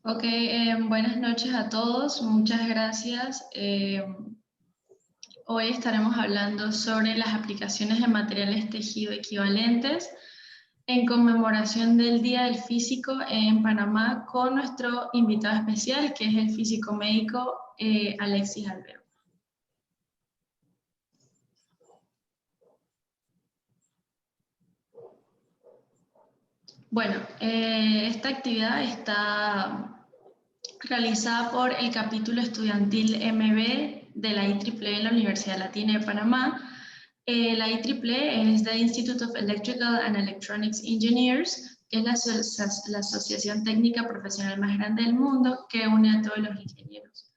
Ok, buenas noches a todos, muchas gracias. Hoy estaremos hablando sobre las aplicaciones de materiales tejido equivalentes en conmemoración del Día del Físico en Panamá con nuestro invitado especial, que es el físico médico Alexis Alveo. Bueno, esta actividad está realizada por el capítulo estudiantil MB de la IEEE en la Universidad Latina de Panamá. La IEEE es the Institute of Electrical and Electronics Engineers, que es la asociación técnica profesional más grande del mundo que une a todos los ingenieros.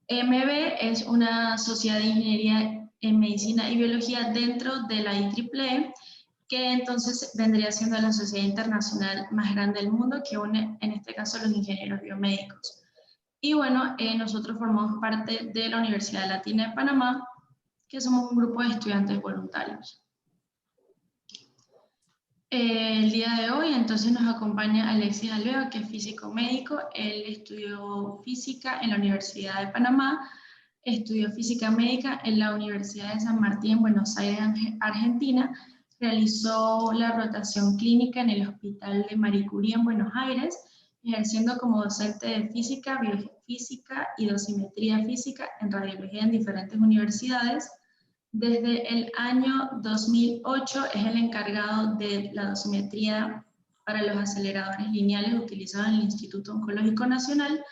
MB es una sociedad de ingeniería en medicina y biología dentro de la IEEE, que entonces vendría siendo la sociedad internacional más grande del mundo que une en este caso a los ingenieros biomédicos. Y bueno, nosotros formamos parte de la Universidad Latina de Panamá, que somos un grupo de estudiantes voluntarios. El día de hoy entonces nos acompaña Alexis Alveo, que es físico médico. Él estudió física en la Universidad de Panamá, estudió física médica en la Universidad de San Martín, en Buenos Aires, Argentina. Realizó la rotación clínica en el Hospital de Marie Curie en Buenos Aires, ejerciendo como docente de física, biofísica y dosimetría física en radiología en diferentes universidades. Desde el año 2008 es el encargado de la dosimetría para los aceleradores lineales utilizados en el Instituto Oncológico Nacional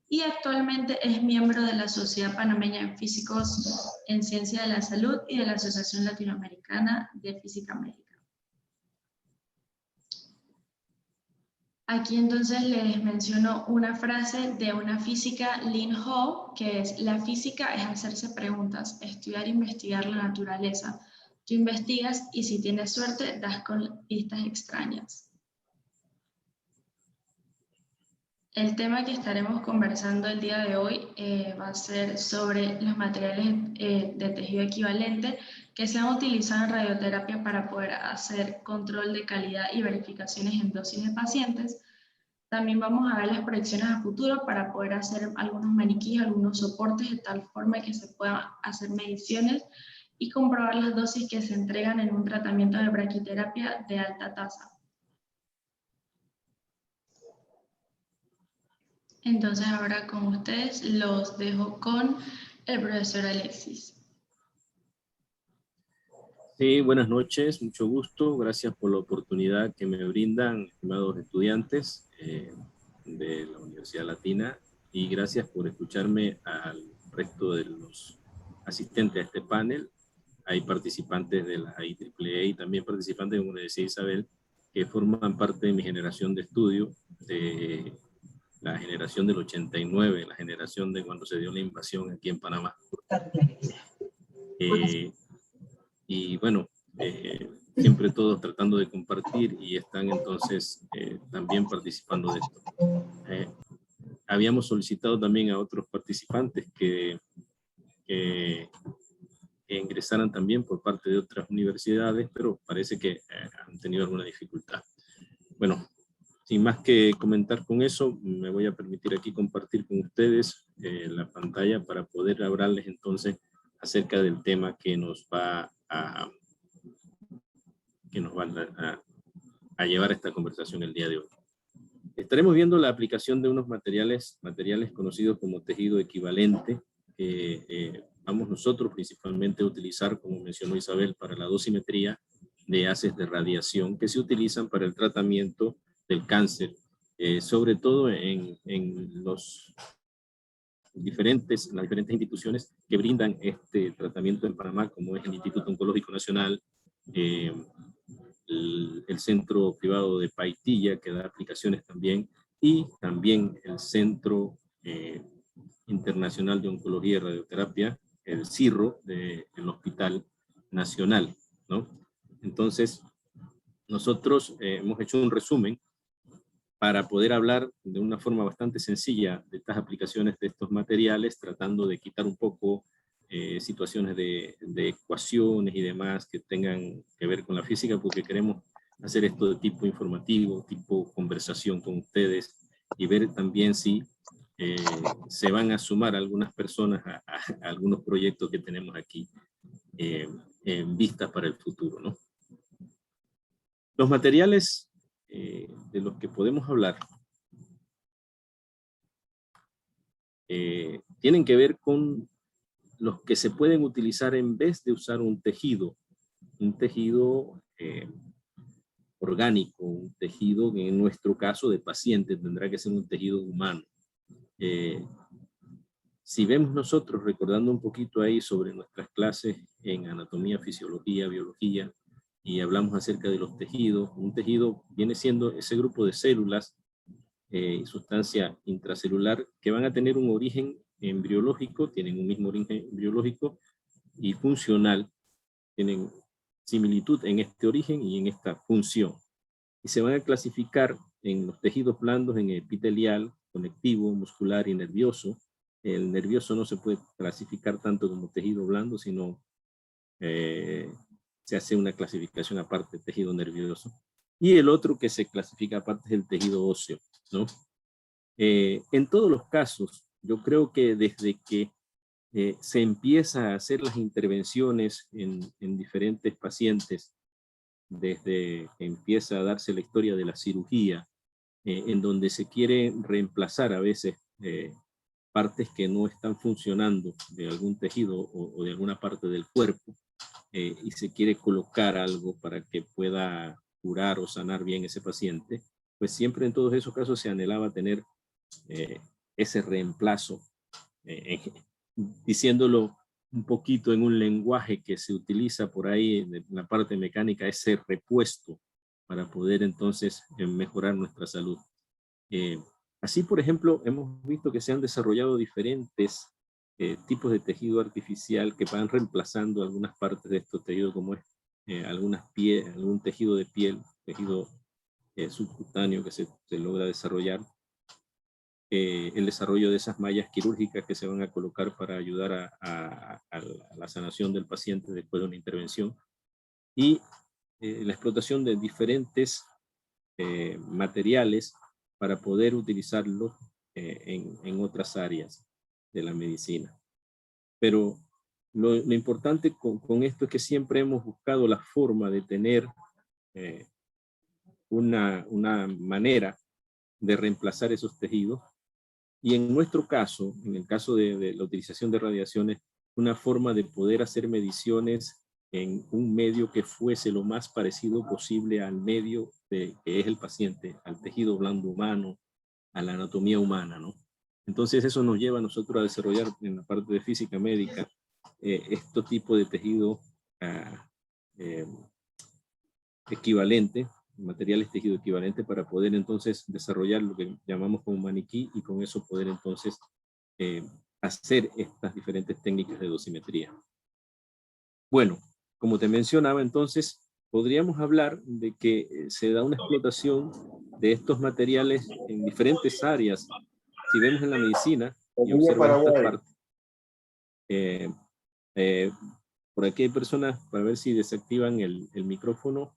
y actualmente es miembro de la Sociedad Panameña de Físicos en Ciencia de la Salud y de la Asociación Latinoamericana de Física Médica. Aquí entonces les menciono una frase de una física, Lin Ho, que es: la física es hacerse preguntas, estudiar e investigar la naturaleza. Tú investigas y si tienes suerte das con pistas extrañas. El tema que estaremos conversando el día de hoy va a ser sobre los materiales de tejido equivalente que se han utilizado en radioterapia para poder hacer control de calidad y verificaciones en dosis de pacientes. También vamos a ver las proyecciones a futuro para poder hacer algunos maniquíes, algunos soportes de tal forma que se puedan hacer mediciones y comprobar las dosis que se entregan en un tratamiento de braquiterapia de alta tasa. Entonces ahora con ustedes los dejo con el profesor Alexis. Sí, buenas noches, mucho gusto. Gracias por la oportunidad que me brindan, estimados estudiantes de la Universidad Latina, y gracias por escucharme al resto de los asistentes a este panel. Hay participantes de la IEEE y también participantes de la Universidad Isabel que forman parte de mi generación de estudio, de la generación del 89, la generación de cuando se dio la invasión aquí en Panamá. Y bueno, siempre todos tratando de compartir y están entonces también participando de esto. Habíamos solicitado también a otros participantes que ingresaran también por parte de otras universidades, pero parece que han tenido alguna dificultad. Bueno, sin más que comentar con eso, me voy a permitir aquí compartir con ustedes la pantalla para poder hablarles entonces acerca del tema que nos va a llevar esta conversación el día de hoy. Estaremos viendo la aplicación de unos materiales conocidos como tejido equivalente, que vamos nosotros principalmente a utilizar, como mencionó Isabel, para la dosimetría de haces de radiación que se utilizan para el tratamiento del cáncer, sobre todo en las diferentes instituciones que brindan este tratamiento en Panamá, como es el Instituto Oncológico Nacional, el Centro Privado de Paitilla, que da aplicaciones también, y también el Centro Internacional de Oncología y Radioterapia, el CIRRO, del Hospital Nacional, ¿no? Entonces, nosotros hemos hecho un resumen para poder hablar de una forma bastante sencilla de estas aplicaciones de estos materiales, tratando de quitar un poco situaciones de ecuaciones y demás que tengan que ver con la física, porque queremos hacer esto de tipo informativo, tipo conversación con ustedes y ver también si se van a sumar algunas personas a algunos proyectos que tenemos aquí en vista para el futuro, ¿no? Los materiales de los que podemos hablar tienen que ver con los que se pueden utilizar en vez de usar un tejido orgánico, un tejido que en nuestro caso de paciente tendrá que ser un tejido humano. Si vemos nosotros, recordando un poquito ahí sobre nuestras clases en anatomía, fisiología, biología, y hablamos acerca de los tejidos, un tejido viene siendo ese grupo de células y sustancia intracelular que van a tener un origen embriológico, tienen un mismo origen biológico y funcional, tienen similitud en este origen y en esta función. Y se van a clasificar en los tejidos blandos en epitelial, conectivo, muscular y nervioso. El nervioso no se puede clasificar tanto como tejido blando, sino se hace una clasificación aparte, tejido nervioso. Y el otro que se clasifica aparte es el tejido óseo, ¿no? En todos los casos, yo creo que desde que se empieza a hacer las intervenciones en diferentes pacientes, desde que empieza a darse la historia de la cirugía, en donde se quiere reemplazar a veces partes que no están funcionando de algún tejido o de alguna parte del cuerpo, y se quiere colocar algo para que pueda curar o sanar bien ese paciente, pues siempre en todos esos casos se anhelaba tener ese reemplazo, diciéndolo un poquito en un lenguaje que se utiliza por ahí en la parte mecánica, ese repuesto para poder entonces mejorar nuestra salud. Así, por ejemplo, hemos visto que se han desarrollado diferentes tipos de tejido artificial que van reemplazando algunas partes de estos tejidos, como es algún tejido de piel, tejido subcutáneo que se logra desarrollar. El desarrollo de esas mallas quirúrgicas que se van a colocar para ayudar a la sanación del paciente después de una intervención, y la explotación de diferentes materiales para poder utilizarlos en otras áreas de la medicina. Pero lo importante con esto es que siempre hemos buscado la forma de tener una manera de reemplazar esos tejidos. Y en nuestro caso, en el caso de la utilización de radiaciones, una forma de poder hacer mediciones en un medio que fuese lo más parecido posible al medio que es el paciente, al tejido blando humano, a la anatomía humana, ¿no? Entonces eso nos lleva a nosotros a desarrollar en la parte de física médica este tipo de tejido equivalente, materiales tejido equivalente, para poder entonces desarrollar lo que llamamos como maniquí y con eso poder entonces hacer estas diferentes técnicas de dosimetría. Bueno, como te mencionaba entonces, podríamos hablar de que se da una explotación de estos materiales en diferentes áreas. Si vemos en la medicina y observamos estas partes, por aquí hay personas, para ver si desactivan el micrófono,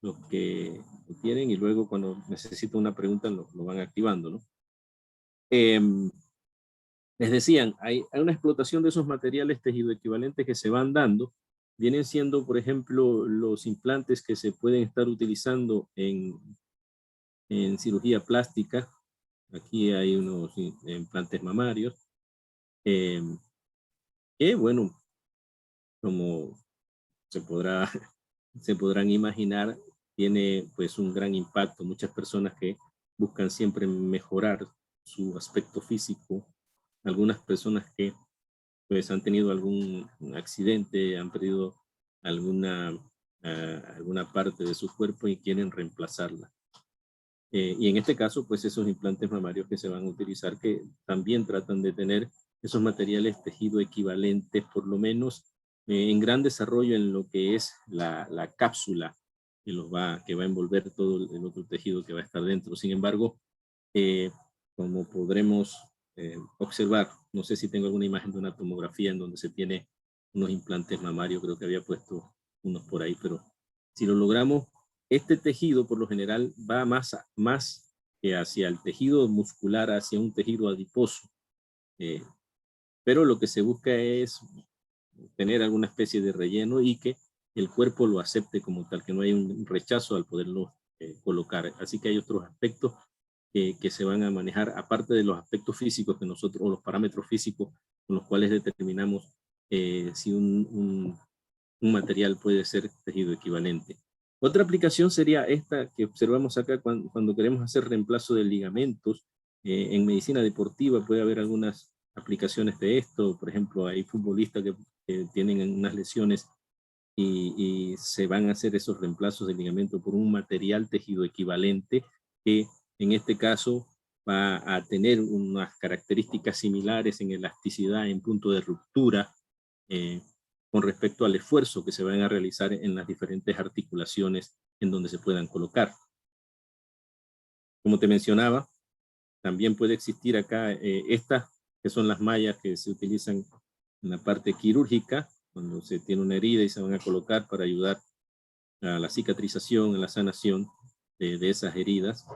los que lo tienen, y luego cuando necesito una pregunta lo van activando, ¿no? Les decían, hay una explotación de esos materiales tejido equivalentes que se van dando. Vienen siendo, por ejemplo, los implantes que se pueden estar utilizando en cirugía plástica. Aquí hay unos implantes mamarios. Que, bueno, como se podrán imaginar, tiene pues un gran impacto. Muchas personas que buscan siempre mejorar su aspecto físico. Algunas personas que pues han tenido algún accidente, han perdido alguna parte de su cuerpo y quieren reemplazarla. Y en este caso, pues esos implantes mamarios que se van a utilizar, que también tratan de tener esos materiales tejido equivalentes, por lo menos en gran desarrollo en lo que es la cápsula que va a envolver todo el otro tejido que va a estar dentro. Sin embargo, como podremos observar, no sé si tengo alguna imagen de una tomografía en donde se tiene unos implantes mamarios, creo que había puesto unos por ahí, pero si lo logramos Este tejido por lo general va más que hacia el tejido muscular, hacia un tejido adiposo. Pero lo que se busca es tener alguna especie de relleno y que el cuerpo lo acepte como tal, que no haya un rechazo al poderlo colocar. Así que hay otros aspectos que se van a manejar, aparte de los aspectos físicos que nosotros, o los parámetros físicos con los cuales determinamos si un material puede ser tejido equivalente. Otra aplicación sería esta que observamos acá cuando queremos hacer reemplazo de ligamentos. En medicina deportiva puede haber algunas aplicaciones de esto. Por ejemplo, hay futbolistas que tienen unas lesiones y se van a hacer esos reemplazos de ligamento por un material tejido equivalente que en este caso va a tener unas características similares en elasticidad, en punto de ruptura, con respecto al esfuerzo que se van a realizar en las diferentes articulaciones en donde se puedan colocar. Como te mencionaba, también puede existir acá estas que son las mallas que se utilizan en la parte quirúrgica, cuando se tiene una herida y se van a colocar para ayudar a la cicatrización, a la sanación de esas heridas.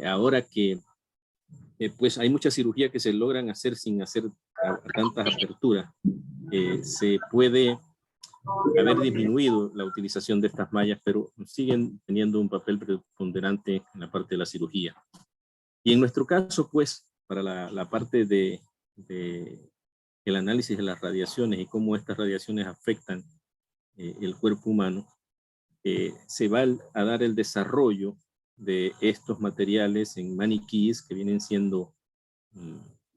Ahora que pues hay mucha cirugía que se logran hacer sin hacer tantas aperturas, se puede haber disminuido la utilización de estas mallas, pero siguen teniendo un papel preponderante en la parte de la cirugía. Y en nuestro caso, pues, para la parte de el análisis de las radiaciones y cómo estas radiaciones afectan el cuerpo humano, se va a dar el desarrollo de estos materiales en maniquíes que vienen siendo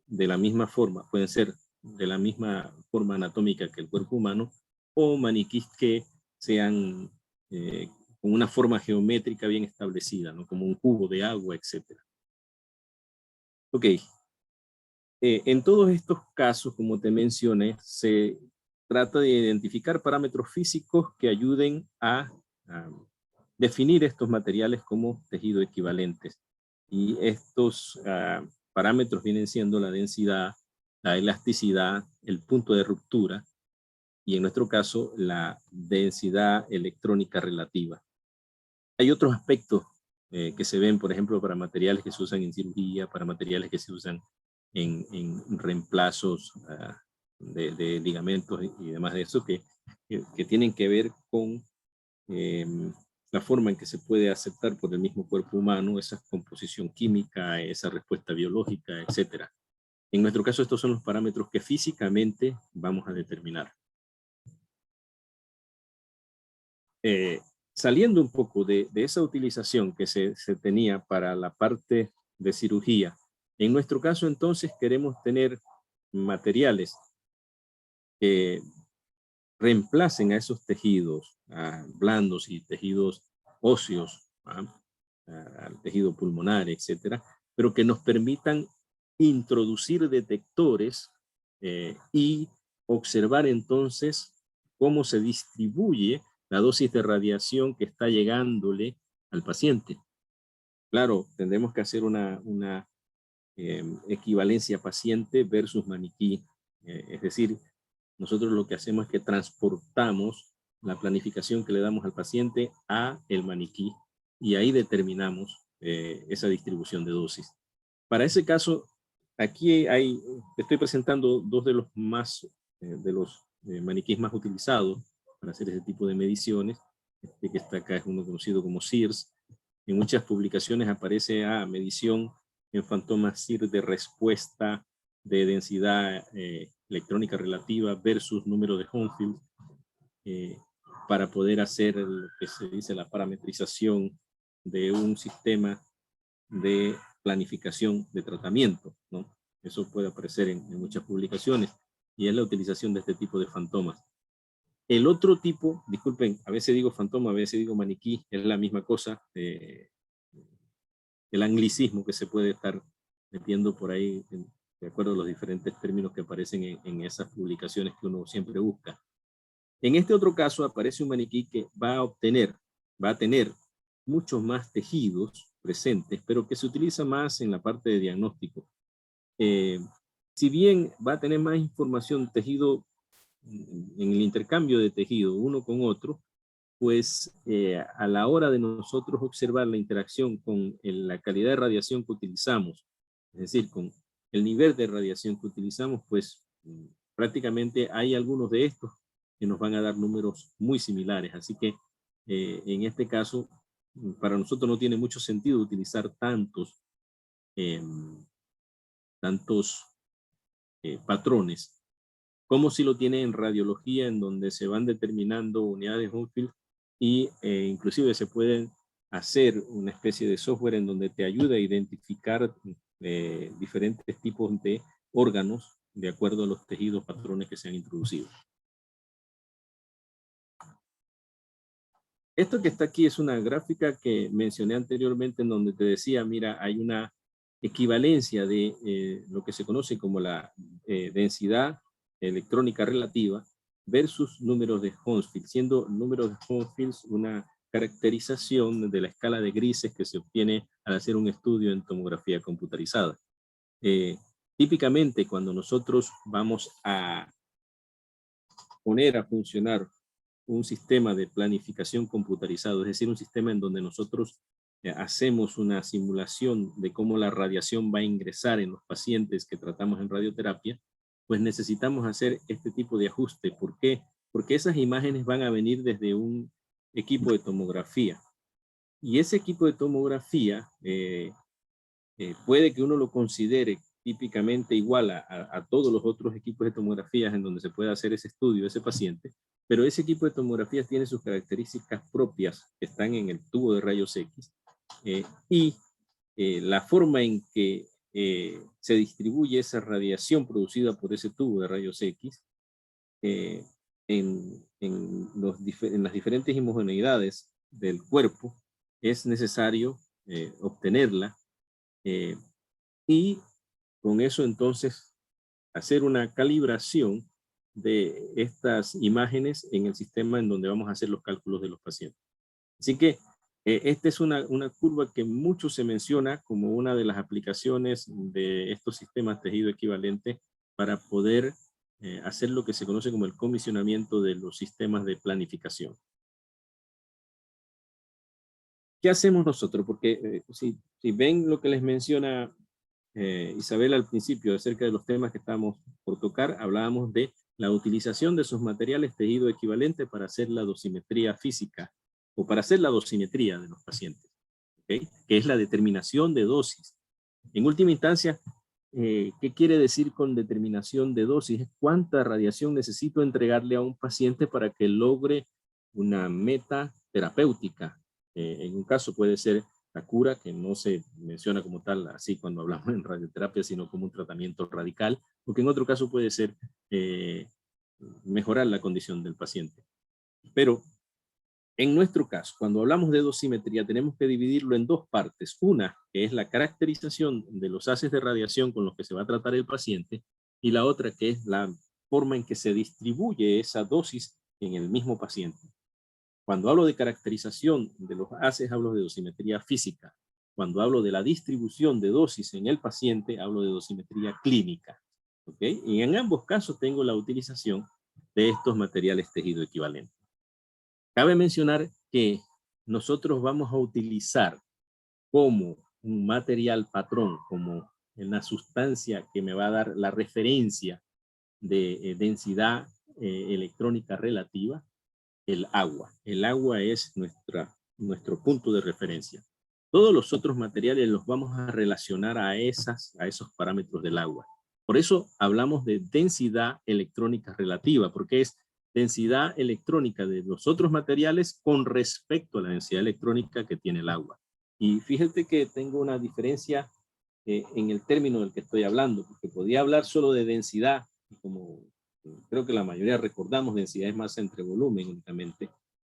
de la misma forma, pueden ser de la misma forma anatómica que el cuerpo humano, o maniquíes que sean con una forma geométrica bien establecida, ¿no? Como un cubo de agua, etc. Ok. En todos estos casos, como te mencioné, se trata de identificar parámetros físicos que ayuden a definir estos materiales como tejido equivalentes. Y estos parámetros vienen siendo la densidad, la elasticidad, el punto de ruptura y en nuestro caso la densidad electrónica relativa. Hay otros aspectos que se ven, por ejemplo, para materiales que se usan en cirugía, para materiales que se usan en reemplazos de ligamentos y demás de eso, que tienen que ver con la forma en que se puede aceptar por el mismo cuerpo humano esa composición química, esa respuesta biológica, etc. En nuestro caso, estos son los parámetros que físicamente vamos a determinar. Saliendo un poco de esa utilización que se tenía para la parte de cirugía, en nuestro caso entonces queremos tener materiales que reemplacen a esos tejidos blandos y tejidos óseos, al tejido pulmonar, etcétera, pero que nos permitan introducir detectores y observar entonces cómo se distribuye la dosis de radiación que está llegándole al paciente. Claro, tendremos que hacer una equivalencia paciente versus maniquí. Es decir, nosotros lo que hacemos es que transportamos la planificación que le damos al paciente a el maniquí y ahí determinamos esa distribución de dosis. Para ese caso, aquí estoy presentando dos de los maniquíes más utilizados para hacer ese tipo de mediciones. Este que está acá es uno conocido como SIRS. En muchas publicaciones aparece medición en fantomas SIR de respuesta de densidad electrónica relativa versus número de Homefield para poder hacer lo que se dice la parametrización de un sistema de planificación de tratamiento, ¿no? Eso puede aparecer en muchas publicaciones y es la utilización de este tipo de fantomas. El otro tipo, disculpen, a veces digo fantoma, a veces digo maniquí, es la misma cosa, el anglicismo que se puede estar metiendo por ahí de acuerdo a los diferentes términos que aparecen en esas publicaciones que uno siempre busca. En este otro caso aparece un maniquí que va a tener muchos más tejidos presentes, pero que se utiliza más en la parte de diagnóstico. Si bien va a tener más información tejido en el intercambio de tejido uno con otro, pues a la hora de nosotros observar la interacción con la calidad de radiación que utilizamos, es decir, con el nivel de radiación que utilizamos, pues prácticamente hay algunos de estos que nos van a dar números muy similares. Así que en este caso, para nosotros no tiene mucho sentido utilizar tantos patrones, como si lo tiene en radiología, en donde se van determinando unidades Hounsfield y inclusive se pueden hacer una especie de software en donde te ayuda a identificar diferentes tipos de órganos de acuerdo a los tejidos patrones que se han introducido. Esto que está aquí es una gráfica que mencioné anteriormente en donde te decía, mira, hay una equivalencia de lo que se conoce como la densidad electrónica relativa versus números de Hounsfield, siendo números de Hounsfield una caracterización de la escala de grises que se obtiene al hacer un estudio en tomografía computarizada. Típicamente cuando nosotros vamos a poner a funcionar un sistema de planificación computarizado, es decir, un sistema en donde nosotros hacemos una simulación de cómo la radiación va a ingresar en los pacientes que tratamos en radioterapia, pues necesitamos hacer este tipo de ajuste. ¿Por qué? Porque esas imágenes van a venir desde un equipo de tomografía. Y ese equipo de tomografía puede que uno lo considere típicamente igual a todos los otros equipos de tomografías en donde se puede hacer ese estudio de ese paciente, pero ese equipo de tomografías tiene sus características propias que están en el tubo de rayos X y la forma en que se distribuye esa radiación producida por ese tubo de rayos X en las diferentes homogeneidades del cuerpo es necesario obtenerla y con eso entonces hacer una calibración de estas imágenes en el sistema en donde vamos a hacer los cálculos de los pacientes. Así que esta es una curva que mucho se menciona como una de las aplicaciones de estos sistemas tejido equivalente para poder hacer lo que se conoce como el comisionamiento de los sistemas de planificación. ¿Qué hacemos nosotros? Porque si ven lo que les menciona Isabel al principio acerca de los temas que estamos por tocar, hablábamos de la utilización de esos materiales tejido equivalente para hacer la dosimetría física o para hacer la dosimetría de los pacientes, ¿okay? Que es la determinación de dosis. En última instancia, ¿qué quiere decir con determinación de dosis? Es cuánta radiación necesito entregarle a un paciente para que logre una meta terapéutica. En un caso puede ser la cura, que no se menciona como tal así cuando hablamos en radioterapia, sino como un tratamiento radical, porque en otro caso puede ser mejorar la condición del paciente. Pero en nuestro caso, cuando hablamos de dosimetría, tenemos que dividirlo en dos partes. Una, que es la caracterización de los haces de radiación con los que se va a tratar el paciente, y la otra, que es la forma en que se distribuye esa dosis en el mismo paciente. Cuando hablo de caracterización de los haces, hablo de dosimetría física. Cuando hablo de la distribución de dosis en el paciente, hablo de dosimetría clínica. ¿Okay? Y en ambos casos tengo la utilización de estos materiales tejido equivalente. Cabe mencionar que nosotros vamos a utilizar como un material patrón, como una sustancia que me va a dar la referencia de densidad electrónica relativa, el agua. El agua es nuestro punto de referencia. Todos los otros materiales los vamos a relacionar a esos parámetros del agua. Por eso hablamos de densidad electrónica relativa, porque es densidad electrónica de los otros materiales con respecto a la densidad electrónica que tiene el agua. Y fíjate que tengo una diferencia en el término del que estoy hablando, porque podía hablar solo de densidad, como creo que la mayoría recordamos, densidad es masa entre volumen únicamente,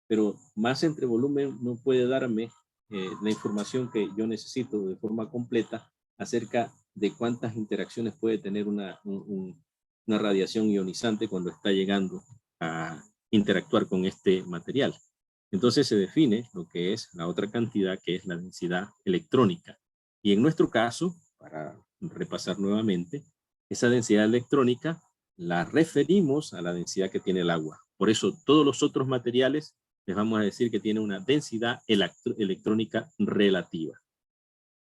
pero masa entre volumen no puede darme la información que yo necesito de forma completa acerca de cuántas interacciones puede tener una radiación ionizante cuando está llegando a interactuar con este material. Entonces se define lo que es la otra cantidad, que es la densidad electrónica. Y en nuestro caso, para repasar nuevamente, esa densidad electrónica la referimos a la densidad que tiene el agua. Por eso todos los otros materiales les vamos a decir que tiene una densidad electrónica relativa.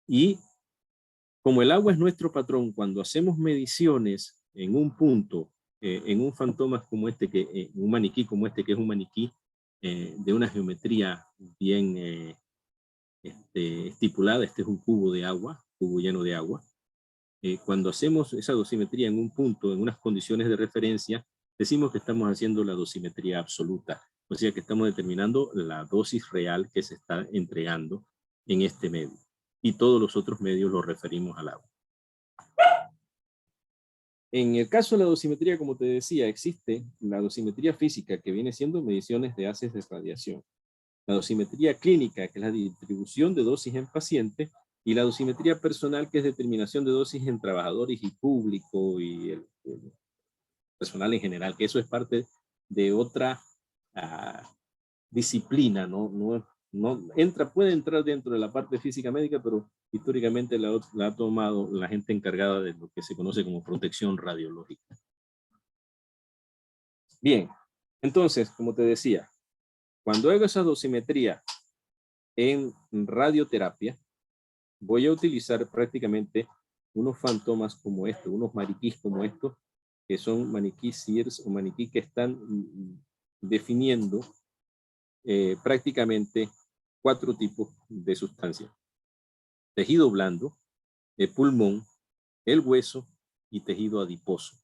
Y como el agua es nuestro patrón, cuando hacemos mediciones en un punto, en un fantoma como este, un maniquí como este, que es un maniquí de una geometría bien estipulada, este es un cubo de agua, cubo lleno de agua. Cuando hacemos esa dosimetría en un punto, en unas condiciones de referencia, decimos que estamos haciendo la dosimetría absoluta, o sea que estamos determinando la dosis real que se está entregando en este medio. Y todos los otros medios los referimos al agua. En el caso de la dosimetría, como te decía, existe la dosimetría física, que viene siendo mediciones de haces de radiación. La dosimetría clínica, que es la distribución de dosis en pacientes, y la dosimetría personal, que es determinación de dosis en trabajadores y público y el personal en general, que eso es parte de otra disciplina, puede entrar dentro de la parte física médica, pero históricamente la ha tomado la gente encargada de lo que se conoce como protección radiológica. Bien, entonces, como te decía, cuando hago esa dosimetría en radioterapia, voy a utilizar prácticamente unos fantomas como estos, unos maniquís como estos, que son maniquí Sears o maniquí que están definiendo prácticamente 4 tipos de sustancias: tejido blando, el pulmón, el hueso y tejido adiposo.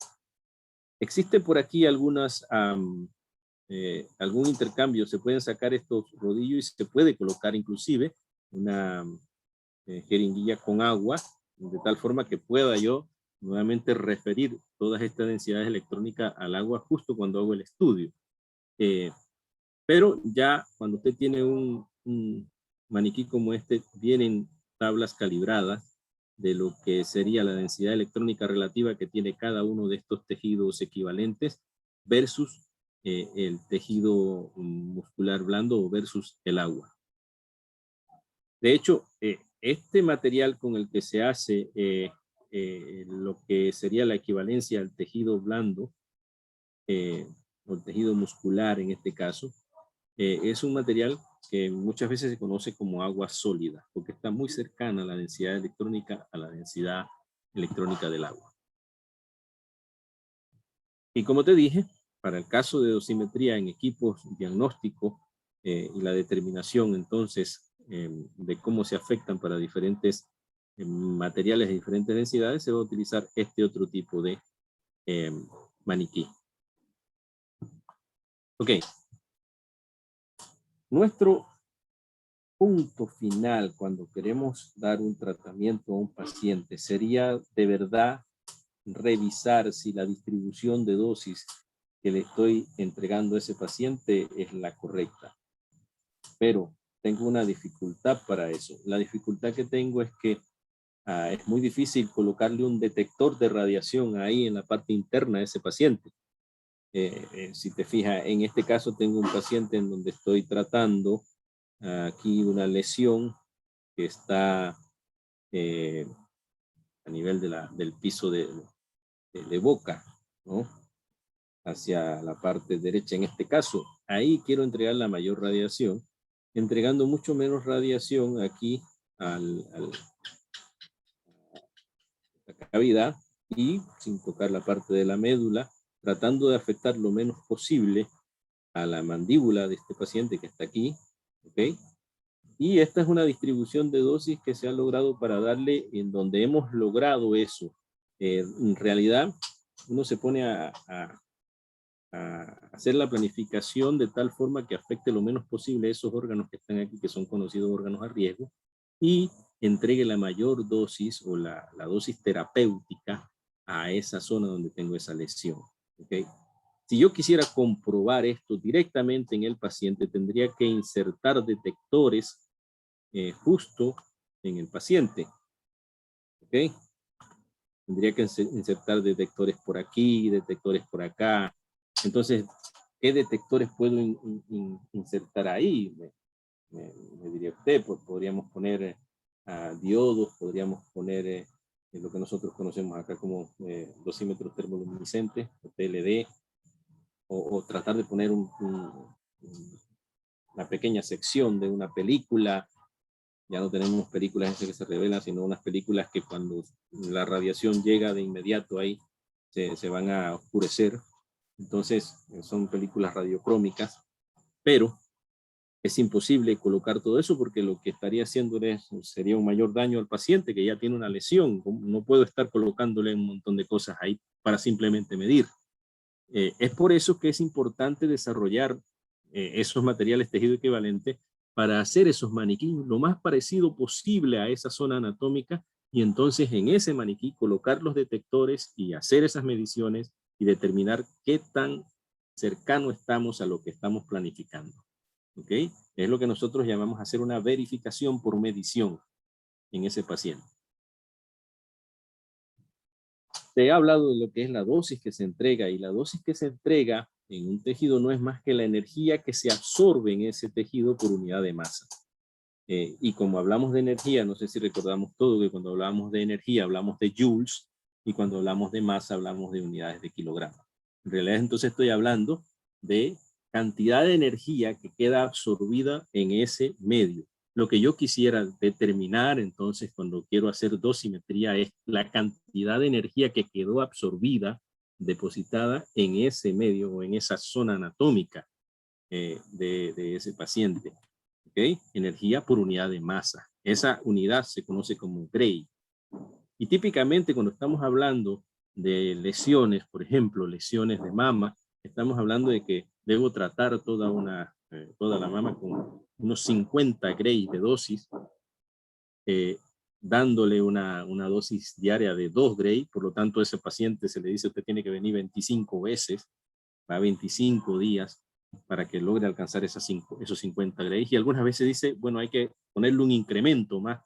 Existe por aquí algún intercambio, se pueden sacar estos rodillos y se puede colocar inclusive una jeringuilla con agua, de tal forma que pueda yo nuevamente referir todas estas densidades electrónicas al agua justo cuando hago el estudio. Pero ya cuando usted tiene un maniquí como este, vienen tablas calibradas de lo que sería la densidad electrónica relativa que tiene cada uno de estos tejidos equivalentes versus el tejido muscular blando o versus el agua. De hecho, este material con el que se hace lo que sería la equivalencia al tejido blando, o el tejido muscular en este caso, es un material que muchas veces se conoce como agua sólida, porque está muy cercana a la densidad electrónica del agua. Y como te dije, para el caso de dosimetría en equipos diagnósticos y la determinación entonces de cómo se afectan para diferentes materiales de diferentes densidades, se va a utilizar este otro tipo de maniquí. Ok. Nuestro punto final cuando queremos dar un tratamiento a un paciente sería de verdad revisar si la distribución de dosis que le estoy entregando a ese paciente es la correcta. Pero tengo una dificultad para eso. La dificultad que tengo es que es muy difícil colocarle un detector de radiación ahí en la parte interna de ese paciente. Si te fijas, en este caso tengo un paciente en donde estoy tratando aquí una lesión que está a nivel del piso de boca, ¿no? Hacia la parte derecha en este caso. Ahí quiero entregar la mayor radiación, entregando mucho menos radiación aquí a la cavidad y sin tocar la parte de la médula, tratando de afectar lo menos posible a la mandíbula de este paciente que está aquí, ¿ok? Y esta es una distribución de dosis que se ha logrado para darle, en donde hemos logrado eso. En realidad, uno se pone a hacer la planificación de tal forma que afecte lo menos posible esos órganos que están aquí, que son conocidos órganos a riesgo, y entregue la mayor dosis o la dosis terapéutica a esa zona donde tengo esa lesión. ¿Okay? Si yo quisiera comprobar esto directamente en el paciente, tendría que insertar detectores justo en el paciente. ¿Ok? Tendría que insertar detectores por aquí, detectores por acá. Entonces, ¿qué detectores puedo insertar ahí? Me diría usted, pues podríamos poner diodos, podríamos poner lo que nosotros conocemos acá como dosímetros termoluminiscentes, TLD, o tratar de poner un una pequeña sección de una película. Ya no tenemos películas que se revelan, sino unas películas que cuando la radiación llega de inmediato ahí se van a oscurecer. Entonces son películas radiocrómicas, pero es imposible colocar todo eso porque lo que estaría haciendo sería un mayor daño al paciente que ya tiene una lesión. No puedo estar colocándole un montón de cosas ahí para simplemente medir. Es por eso que es importante desarrollar esos materiales tejido equivalente para hacer esos maniquíes lo más parecido posible a esa zona anatómica y entonces en ese maniquí colocar los detectores y hacer esas mediciones y determinar qué tan cercano estamos a lo que estamos planificando. ¿Ok? Es lo que nosotros llamamos hacer una verificación por medición en ese paciente. Te he hablado de lo que es la dosis que se entrega, y la dosis que se entrega en un tejido no es más que la energía que se absorbe en ese tejido por unidad de masa. Y como hablamos de energía, no sé si recordamos todo, que cuando hablamos de energía hablamos de joules, y cuando hablamos de masa hablamos de unidades de kilogramos. En realidad entonces estoy hablando de cantidad de energía que queda absorbida en ese medio. Lo que yo quisiera determinar entonces cuando quiero hacer dosimetría es la cantidad de energía que quedó depositada en ese medio o en esa zona anatómica de ese paciente. ¿Okay? Energía por unidad de masa. Esa unidad se conoce como Gray. Y típicamente cuando estamos hablando de lesiones, por ejemplo, lesiones de mama, estamos hablando de que debo tratar toda la mama con unos 50 Gray de dosis, dándole una dosis diaria de 2 Gray. Por lo tanto, a ese paciente se le dice usted tiene que venir 25 veces, va 25 días para que logre alcanzar esos 50 Gray. Y algunas veces dice, bueno, hay que ponerle un incremento más,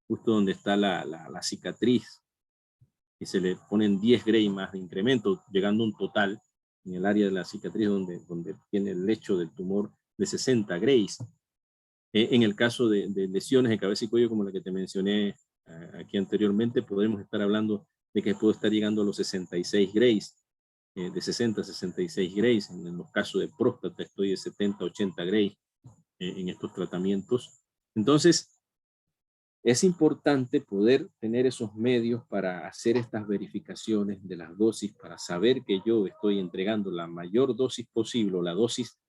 justo donde está la cicatriz, y se le ponen 10 Gray más de incremento, llegando a un total en el área de la cicatriz donde tiene el lecho del tumor de 60 Grays. En el caso de lesiones de cabeza y cuello, como la que te mencioné aquí anteriormente, podemos estar hablando de que puedo estar llegando a los 66 Grays, de 60 a 66 Grays. En los casos de próstata estoy de 70 a 80 Grays en estos tratamientos. Entonces, es importante poder tener esos medios para hacer estas verificaciones de las dosis, para saber que yo estoy entregando la mayor dosis posible, la dosis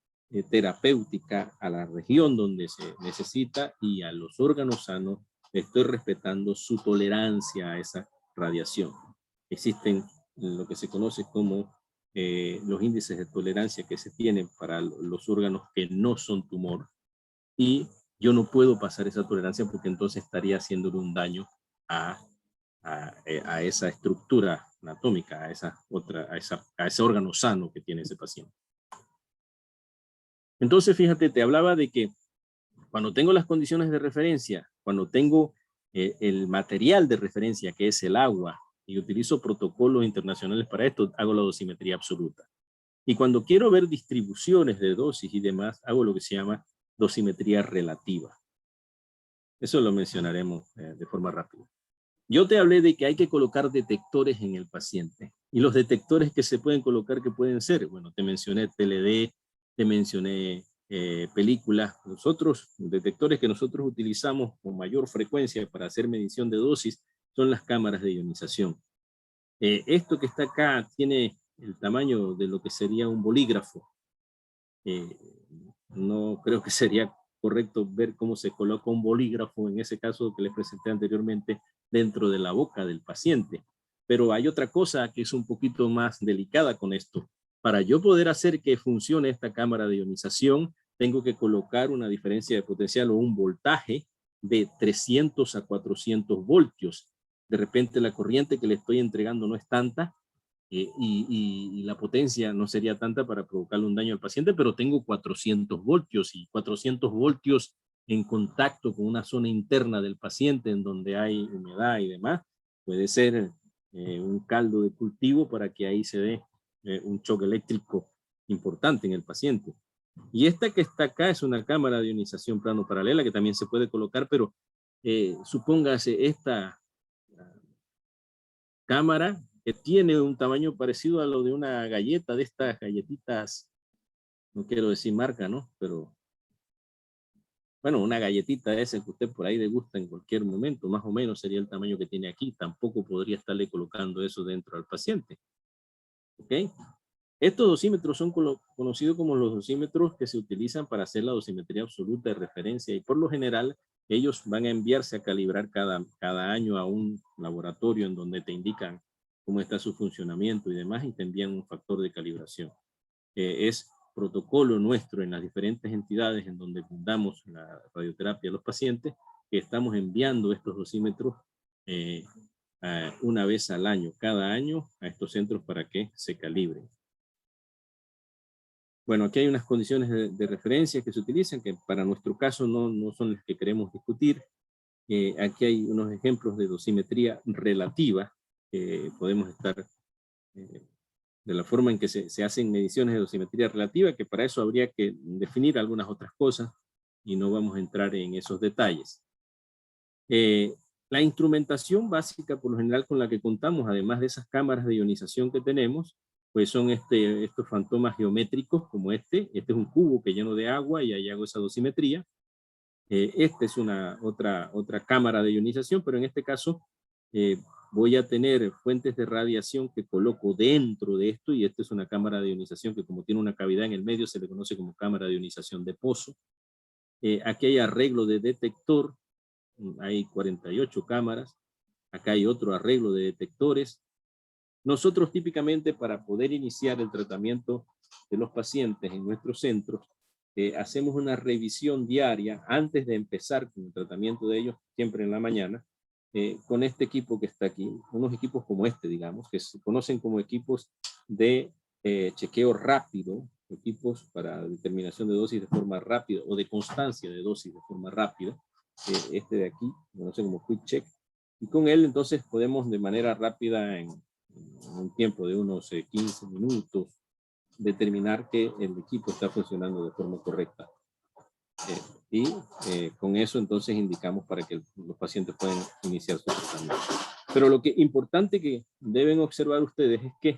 terapéutica a la región donde se necesita, y a los órganos sanos estoy respetando su tolerancia a esa radiación. Existen lo que se conoce como los índices de tolerancia que se tienen para los órganos que no son tumor, y yo no puedo pasar esa tolerancia porque entonces estaría haciéndole un daño a esa estructura anatómica, a ese órgano sano que tiene ese paciente. Entonces, fíjate, te hablaba de que cuando tengo las condiciones de referencia, cuando tengo el material de referencia, que es el agua, y utilizo protocolos internacionales para esto, hago la dosimetría absoluta. Y cuando quiero ver distribuciones de dosis y demás, hago lo que se llama dosimetría relativa. Eso lo mencionaremos de forma rápida. Yo te hablé de que hay que colocar detectores en el paciente. Y los detectores que se pueden colocar, ¿qué pueden ser? Bueno, te mencioné TLD, te mencioné películas. Los otros detectores que nosotros utilizamos con mayor frecuencia para hacer medición de dosis son las cámaras de ionización. Esto que está acá tiene el tamaño de lo que sería un bolígrafo. No creo que sería correcto ver cómo se coloca un bolígrafo, en ese caso que les presenté anteriormente, dentro de la boca del paciente. Pero hay otra cosa que es un poquito más delicada con esto. Para yo poder hacer que funcione esta cámara de ionización, tengo que colocar una diferencia de potencial o un voltaje de 300 a 400 voltios. De repente la corriente que le estoy entregando no es tanta, y la potencia no sería tanta para provocarle un daño al paciente, pero tengo 400 voltios, y 400 voltios en contacto con una zona interna del paciente en donde hay humedad y demás, puede ser un caldo de cultivo para que ahí se dé un choque eléctrico importante en el paciente. Y esta que está acá es una cámara de ionización plano paralela que también se puede colocar, pero supóngase esta cámara que tiene un tamaño parecido a lo de una galleta, de estas galletitas, no quiero decir marca, ¿no? Pero bueno, una galletita de esa que usted por ahí degusta en cualquier momento, más o menos sería el tamaño que tiene aquí, tampoco podría estarle colocando eso dentro al paciente. ¿Ok? Estos dosímetros son conocidos como los dosímetros que se utilizan para hacer la dosimetría absoluta de referencia y por lo general ellos van a enviarse a calibrar cada año a un laboratorio en donde te indican cómo está su funcionamiento y demás y te envían un factor de calibración. Es protocolo nuestro en las diferentes entidades en donde damos la radioterapia a los pacientes que estamos enviando estos dosímetros una vez al año, cada año a estos centros para que se calibren. Bueno, aquí hay unas condiciones de referencia que se utilizan, que para nuestro caso no son las que queremos discutir. Aquí hay unos ejemplos de dosimetría relativa, que podemos estar de la forma en que se hacen mediciones de dosimetría relativa, que para eso habría que definir algunas otras cosas, y no vamos a entrar en esos detalles. La instrumentación básica, por lo general, con la que contamos, además de esas cámaras de ionización que tenemos, pues son estos fantomas geométricos como este es un cubo que lleno de agua y ahí hago esa dosimetría. Esta es otra cámara de ionización, pero en este caso voy a tener fuentes de radiación que coloco dentro de esto y esta es una cámara de ionización que como tiene una cavidad en el medio se le conoce como cámara de ionización de pozo. Aquí hay arreglo de detector, hay 48 cámaras, acá hay otro arreglo de detectores. Nosotros típicamente para poder iniciar el tratamiento de los pacientes en nuestros centros, hacemos una revisión diaria antes de empezar con el tratamiento de ellos, siempre en la mañana, con este equipo que está aquí, unos equipos como este, digamos, que se conocen como equipos de chequeo rápido, equipos para determinación de dosis de forma rápida o de constancia de dosis de forma rápida. Este de aquí, se conoce como Quick Check, y con él entonces podemos de manera rápida en un tiempo de unos 15 minutos, determinar que el equipo está funcionando de forma correcta. Con eso entonces indicamos para que los pacientes puedan iniciar su tratamiento. Pero lo que importante que deben observar ustedes es que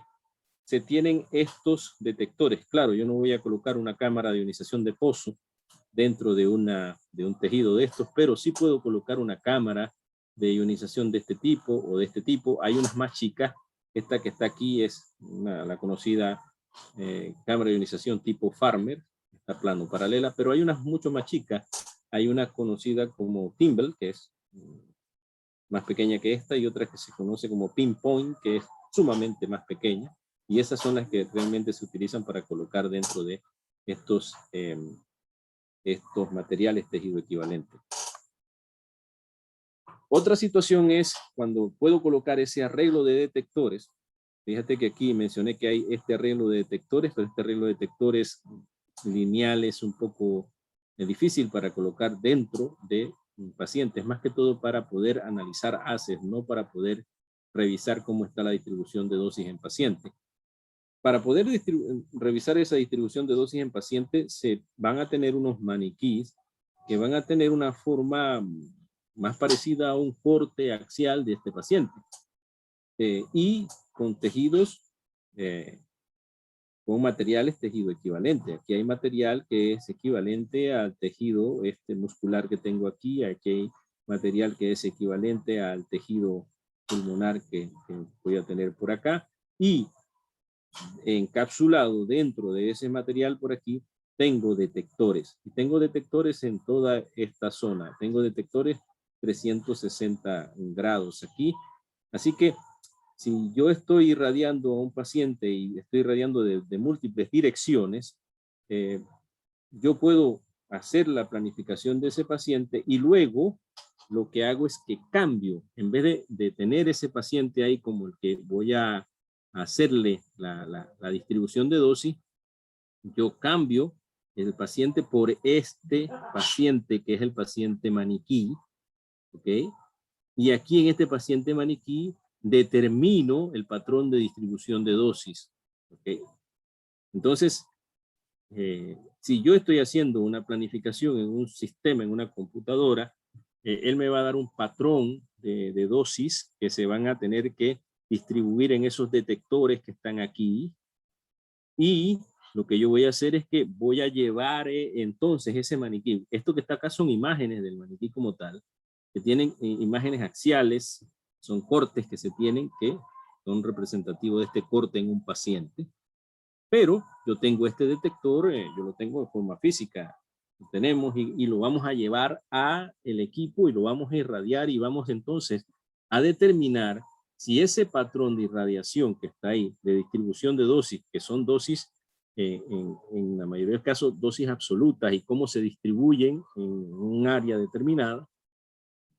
se tienen estos detectores. Claro, yo no voy a colocar una cámara de ionización de pozo dentro de un tejido de estos, pero sí puedo colocar una cámara de ionización de este tipo o de este tipo. Hay unas más chicas. Esta que está aquí es la conocida cámara de ionización tipo Farmer, está plano paralela, pero hay unas mucho más chicas. Hay una conocida como Timble, que es más pequeña que esta, y otra que se conoce como Pinpoint, que es sumamente más pequeña, y esas son las que realmente se utilizan para colocar dentro de estos materiales tejido equivalente. Otra situación es cuando puedo colocar ese arreglo de detectores. Fíjate que aquí mencioné que hay este arreglo de detectores, pero este arreglo de detectores lineales un poco difícil para colocar dentro de pacientes, más que todo para poder analizar haces, no para poder revisar cómo está la distribución de dosis en paciente. Para poder revisar esa distribución de dosis en paciente, se van a tener unos maniquís que van a tener una forma más parecida a un corte axial de este paciente. Y con tejidos, con materiales tejido equivalente. Aquí hay material que es equivalente al tejido muscular que tengo aquí. Aquí hay material que es equivalente al tejido pulmonar que voy a tener por acá. Y encapsulado dentro de ese material por aquí, tengo detectores. Y tengo detectores en toda esta zona. Tengo detectores 360 grados aquí. Así que si yo estoy irradiando a un paciente y estoy irradiando de múltiples direcciones, yo puedo hacer la planificación de ese paciente y luego lo que hago es que cambio, en vez de tener ese paciente ahí como el que voy a hacerle la distribución de dosis, yo cambio el paciente por este paciente que es el paciente maniquí, ¿ok? Y aquí en este paciente maniquí determino el patrón de distribución de dosis, ¿ok? Entonces, si yo estoy haciendo una planificación en un sistema, en una computadora, él me va a dar un patrón de dosis que se van a tener que distribuir en esos detectores que están aquí y lo que yo voy a hacer es que voy a llevar entonces ese maniquí. Esto que está acá son imágenes del maniquí como tal, que tienen imágenes axiales, son cortes que se tienen que son representativos de este corte en un paciente. Pero yo tengo este detector, yo lo tengo de forma física, lo tenemos y lo vamos a llevar a el equipo y lo vamos a irradiar y vamos entonces a determinar si ese patrón de irradiación que está ahí, de distribución de dosis, que son dosis, en la mayoría de los casos, dosis absolutas y cómo se distribuyen en un área determinada,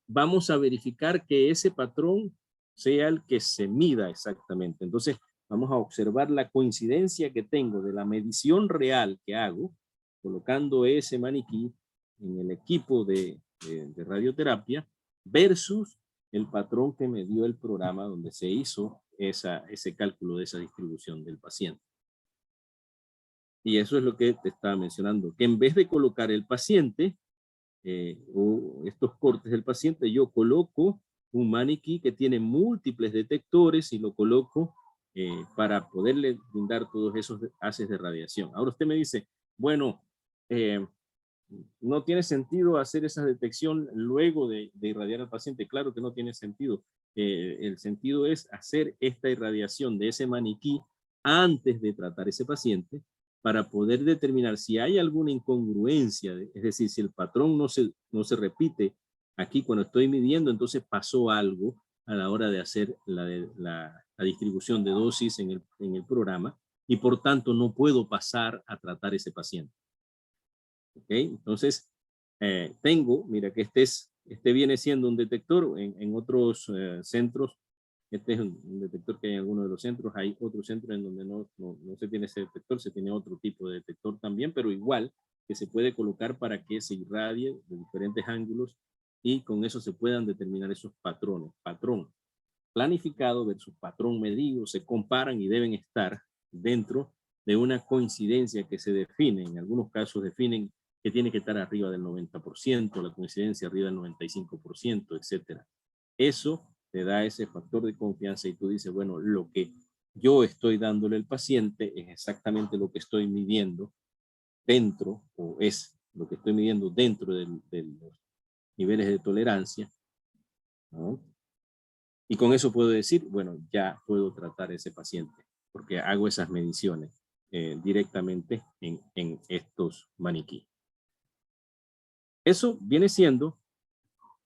vamos a verificar que ese patrón sea el que se mida exactamente. Entonces, vamos a observar la coincidencia que tengo de la medición real que hago, colocando ese maniquí en el equipo de radioterapia, versus el patrón que me dio el programa donde se hizo ese cálculo de esa distribución del paciente. Y eso es lo que te estaba mencionando, que en vez de colocar el paciente, o estos cortes del paciente, yo coloco un maniquí que tiene múltiples detectores y lo coloco para poderle brindar todos esos haces de radiación. Ahora usted me dice, bueno, no tiene sentido hacer esa detección luego de irradiar al paciente. Claro que no tiene sentido. El sentido es hacer esta irradiación de ese maniquí antes de tratar ese paciente para poder determinar si hay alguna incongruencia, es decir, si el patrón no se repite aquí cuando estoy midiendo, entonces pasó algo a la hora de hacer la distribución de dosis en el programa y por tanto no puedo pasar a tratar ese paciente. ¿Okay? Entonces, mira que este viene siendo un detector en otros centros. Este es un detector que hay en algunos de los centros. Hay otros centros en donde no se tiene ese detector, se tiene otro tipo de detector también, pero igual que se puede colocar para que se irradie de diferentes ángulos y con eso se puedan determinar esos patrones. Patrón planificado versus patrón medido se comparan y deben estar dentro de una coincidencia que se define. En algunos casos definen que tiene que estar arriba del 90%, la coincidencia arriba del 95%, etcétera. Eso te da ese factor de confianza y tú dices, bueno, lo que yo estoy dándole al paciente es exactamente lo que estoy midiendo dentro, o es lo que estoy midiendo dentro de los niveles de tolerancia, ¿no? Y con eso puedo decir, bueno, ya puedo tratar a ese paciente, porque hago esas mediciones directamente en estos maniquí. Eso viene siendo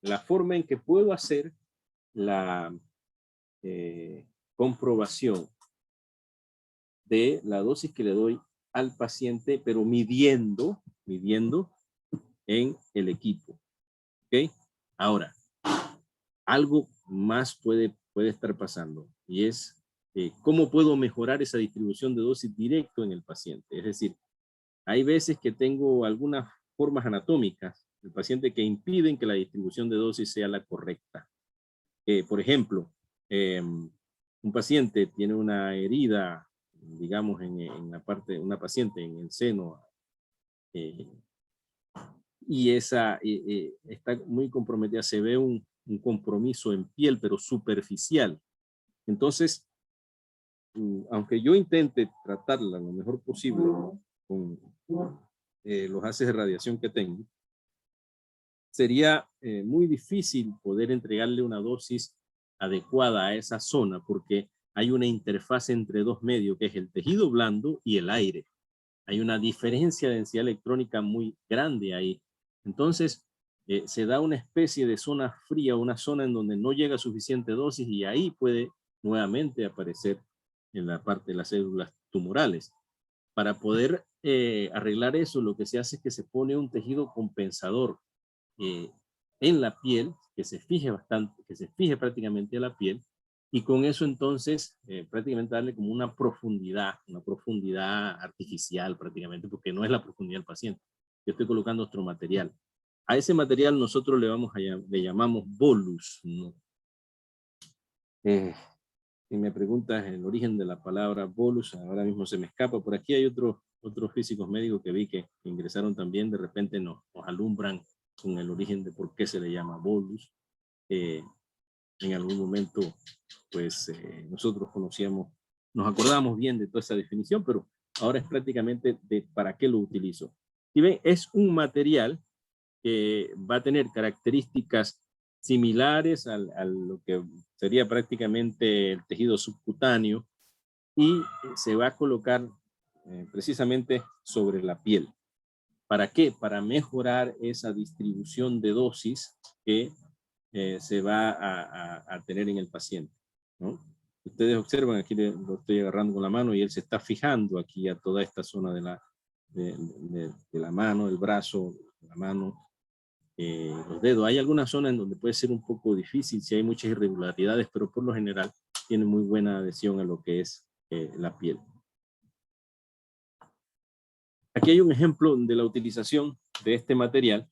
la forma en que puedo hacer la comprobación de la dosis que le doy al paciente, pero midiendo en el equipo. ¿Ok? Ahora, algo más puede estar pasando y es cómo puedo mejorar esa distribución de dosis directo en el paciente. Es decir, hay veces que tengo algunas formas anatómicas del paciente que impiden que la distribución de dosis sea la correcta. Por ejemplo, un paciente tiene una herida, digamos, en la parte, una paciente en el seno, y esa está muy comprometida, se ve un compromiso en piel, pero superficial. Entonces, aunque yo intente tratarla lo mejor posible con los haces de radiación que tengo, sería muy difícil poder entregarle una dosis adecuada a esa zona porque hay una interfaz entre dos medios, que es el tejido blando y el aire. Hay una diferencia de densidad electrónica muy grande ahí. Entonces, se da una especie de zona fría, una zona en donde no llega suficiente dosis y ahí puede nuevamente aparecer en la parte de las células tumorales. Para poder arreglar eso, lo que se hace es que se pone un tejido compensador en la piel, que se fije prácticamente a la piel, y con eso entonces prácticamente darle como una profundidad artificial prácticamente, porque no es la profundidad del paciente. Yo estoy colocando otro material. A ese material nosotros le llamamos bolus, ¿no? Si me preguntas el origen de la palabra bolus, ahora mismo se me escapa. Por aquí hay otros físicos médicos que vi que ingresaron también, de repente nos alumbran con el origen de por qué se le llama bolus. En algún momento, pues nosotros nos acordamos bien de toda esa definición, pero ahora es prácticamente de para qué lo utilizo. Y ven, es un material que va a tener características similares a lo que sería prácticamente el tejido subcutáneo y se va a colocar precisamente sobre la piel. ¿Para qué? Para mejorar esa distribución de dosis que se va a tener en el paciente, ¿no? Ustedes observan, aquí lo estoy agarrando con la mano y él se está fijando aquí a toda esta zona de la mano, el brazo, la mano, los dedos. Hay algunas zonas en donde puede ser un poco difícil si hay muchas irregularidades, pero por lo general tiene muy buena adhesión a lo que es la piel. Aquí hay un ejemplo de la utilización de este material.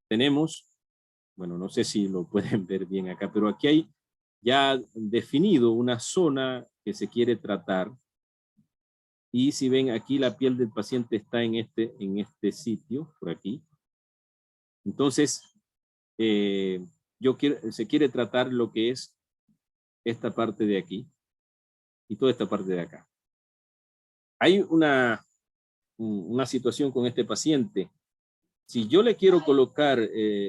Tenemos, bueno, no sé si lo pueden ver bien acá, pero aquí hay ya definido una zona que se quiere tratar. Y si ven aquí, la piel del paciente está en este sitio, por aquí. Entonces, se quiere tratar lo que es esta parte de aquí y toda esta parte de acá. Hay una situación con este paciente. Si yo le quiero colocar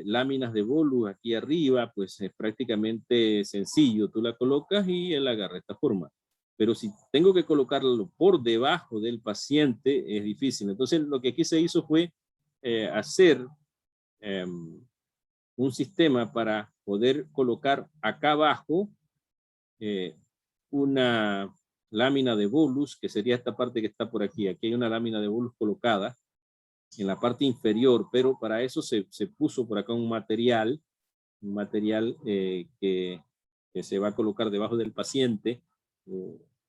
láminas de bolus aquí arriba, pues es prácticamente sencillo. Tú la colocas y él agarra esta forma. Pero si tengo que colocarlo por debajo del paciente, es difícil. Entonces, lo que aquí se hizo fue hacer un sistema para poder colocar acá abajo una lámina de bolus, que sería esta parte que está por aquí. Aquí hay una lámina de bolus colocada en la parte inferior, pero para eso se puso por acá un material que se va a colocar debajo del paciente.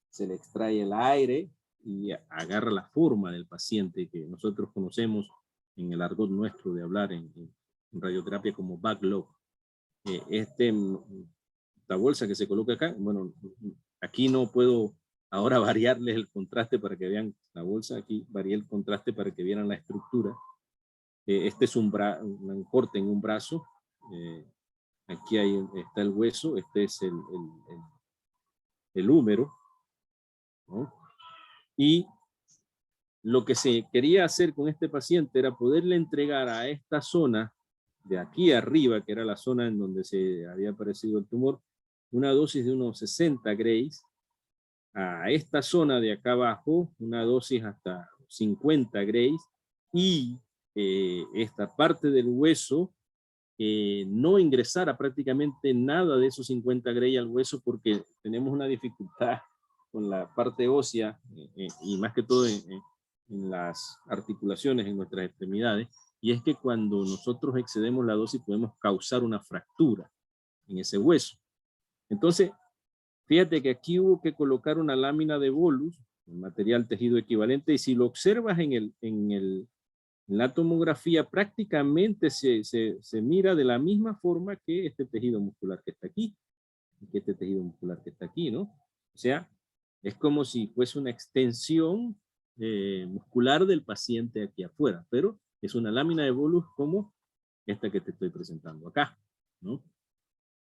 Se le extrae el aire y agarra la forma del paciente, que nosotros conocemos en el argot nuestro de hablar en radioterapia como backlog. Esta bolsa que se coloca acá, bueno, aquí no puedo ahora variarles el contraste para que vean la bolsa. Aquí varié el contraste para que vieran la estructura. Este es un corte en un brazo. Aquí está el hueso. Este es el húmero, ¿no? Y lo que se quería hacer con este paciente era poderle entregar a esta zona de aquí arriba, que era la zona en donde se había aparecido el tumor, una dosis de unos 60 grays. A esta zona de acá abajo, una dosis hasta 50 grays, y esta parte del hueso, no ingresara prácticamente nada de esos 50 grays al hueso, porque tenemos una dificultad con la parte ósea, y más que todo en las articulaciones, en nuestras extremidades, y es que cuando nosotros excedemos la dosis podemos causar una fractura en ese hueso. Entonces, fíjate que aquí hubo que colocar una lámina de bolus, un material tejido equivalente, y si lo observas en la tomografía, prácticamente se mira de la misma forma que este tejido muscular que está aquí, y que este tejido muscular que está aquí, ¿no? O sea, es como si fuese una extensión muscular del paciente aquí afuera, pero es una lámina de bolus como esta que te estoy presentando acá, ¿no?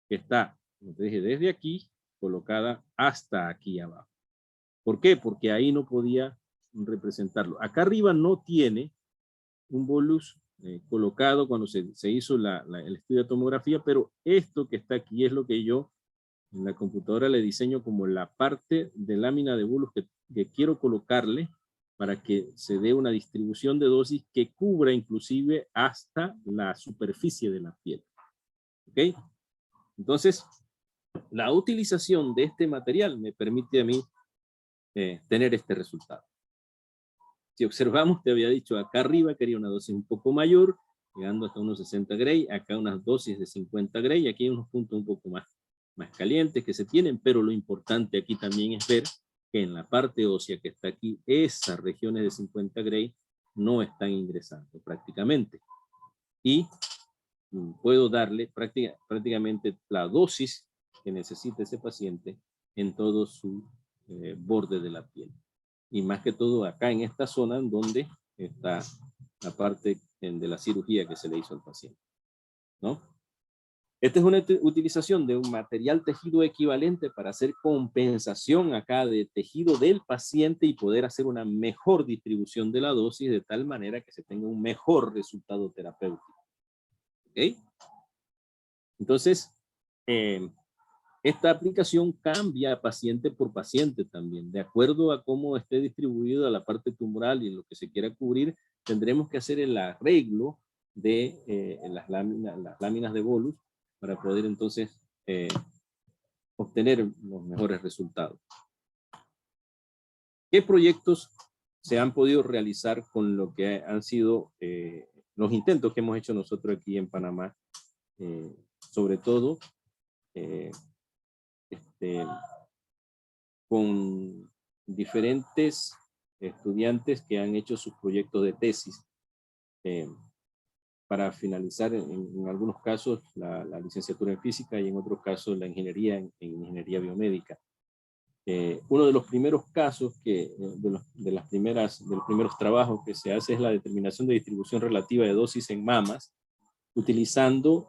Que está, como te dije, desde aquí colocada hasta aquí abajo. ¿Por qué? Porque ahí no podía representarlo. Acá arriba no tiene un bolus colocado cuando se hizo el estudio de tomografía, pero esto que está aquí es lo que yo en la computadora le diseño como la parte de lámina de bolus que quiero colocarle para que se dé una distribución de dosis que cubra inclusive hasta la superficie de la piel. ¿Ok? Entonces, la utilización de este material me permite a mí tener este resultado. Si observamos, te había dicho, acá arriba quería una dosis un poco mayor, llegando hasta unos 60 gray, acá unas dosis de 50 gray, aquí hay unos puntos un poco más calientes que se tienen, pero lo importante aquí también es ver que en la parte ósea que está aquí, esas regiones de 50 gray no están ingresando prácticamente. Y puedo darle prácticamente la dosis que necesita ese paciente en todo su borde de la piel. Y más que todo acá en esta zona en donde está la parte de la cirugía que se le hizo al paciente, ¿no? Esta es una utilización de un material tejido equivalente para hacer compensación acá de tejido del paciente y poder hacer una mejor distribución de la dosis de tal manera que se tenga un mejor resultado terapéutico. ¿Ok? Entonces, esta aplicación cambia paciente por paciente también. De acuerdo a cómo esté distribuida la parte tumoral y en lo que se quiera cubrir, tendremos que hacer el arreglo de las láminas de bolus para poder entonces obtener los mejores resultados. ¿Qué proyectos se han podido realizar con lo que han sido los intentos que hemos hecho nosotros aquí en Panamá? Sobre todo con diferentes estudiantes que han hecho sus proyectos de tesis para finalizar en algunos casos la licenciatura en física y en otros casos la ingeniería en ingeniería biomédica. Uno de los primeros casos de los primeros trabajos que se hace es la determinación de distribución relativa de dosis en mamas utilizando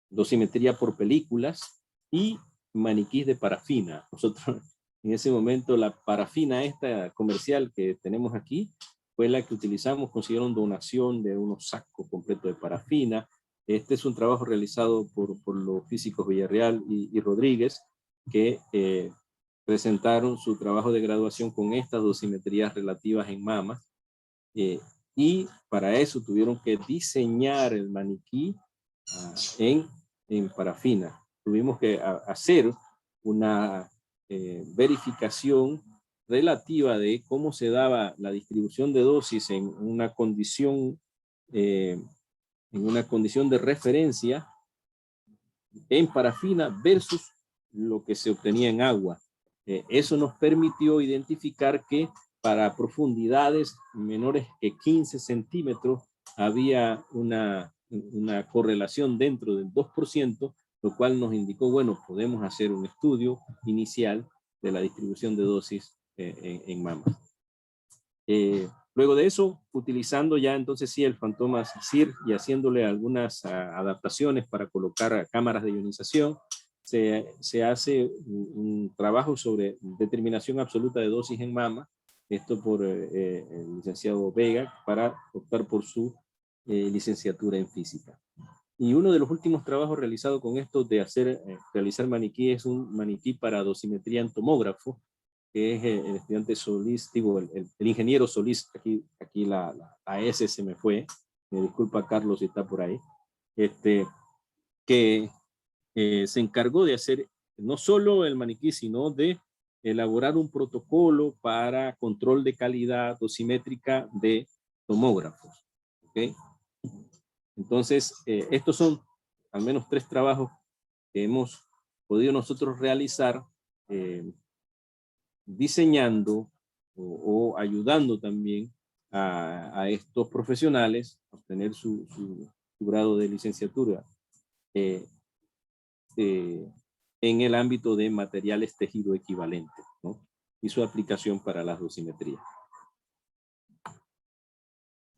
dosimetría por películas y maniquís de parafina. Nosotros en ese momento la parafina esta comercial que tenemos aquí fue la que utilizamos, consiguieron donación de unos sacos completos de parafina. Este es un trabajo realizado por los físicos Villarreal y Rodríguez que presentaron su trabajo de graduación con estas dosimetrías relativas en mamas y para eso tuvieron que diseñar el maniquí en parafina. Tuvimos que hacer una verificación relativa de cómo se daba la distribución de dosis en una condición de referencia en parafina versus lo que se obtenía en agua. Eso nos permitió identificar que para profundidades menores que 15 centímetros había una correlación dentro del 2%, lo cual nos indicó, bueno, podemos hacer un estudio inicial de la distribución de dosis en mamas. Luego de eso, utilizando ya entonces sí el Fantomas SIR y haciéndole algunas adaptaciones para colocar cámaras de ionización, se hace un trabajo sobre determinación absoluta de dosis en mama, esto por el licenciado Vega, para optar por su licenciatura en física. Y uno de los últimos trabajos realizados con esto de realizar maniquí es un maniquí para dosimetría en tomógrafo, que es el estudiante Solís, digo, el ingeniero Solís, aquí la S se me fue, me disculpa Carlos si está por ahí, que se encargó de hacer no solo el maniquí, sino de elaborar un protocolo para control de calidad dosimétrica de tomógrafos. ¿Okay? Entonces, estos son al menos 3 trabajos que hemos podido nosotros realizar diseñando o ayudando también a estos profesionales a obtener su grado de licenciatura en el ámbito de materiales tejido equivalentes, ¿no? Y su aplicación para la dosimetría.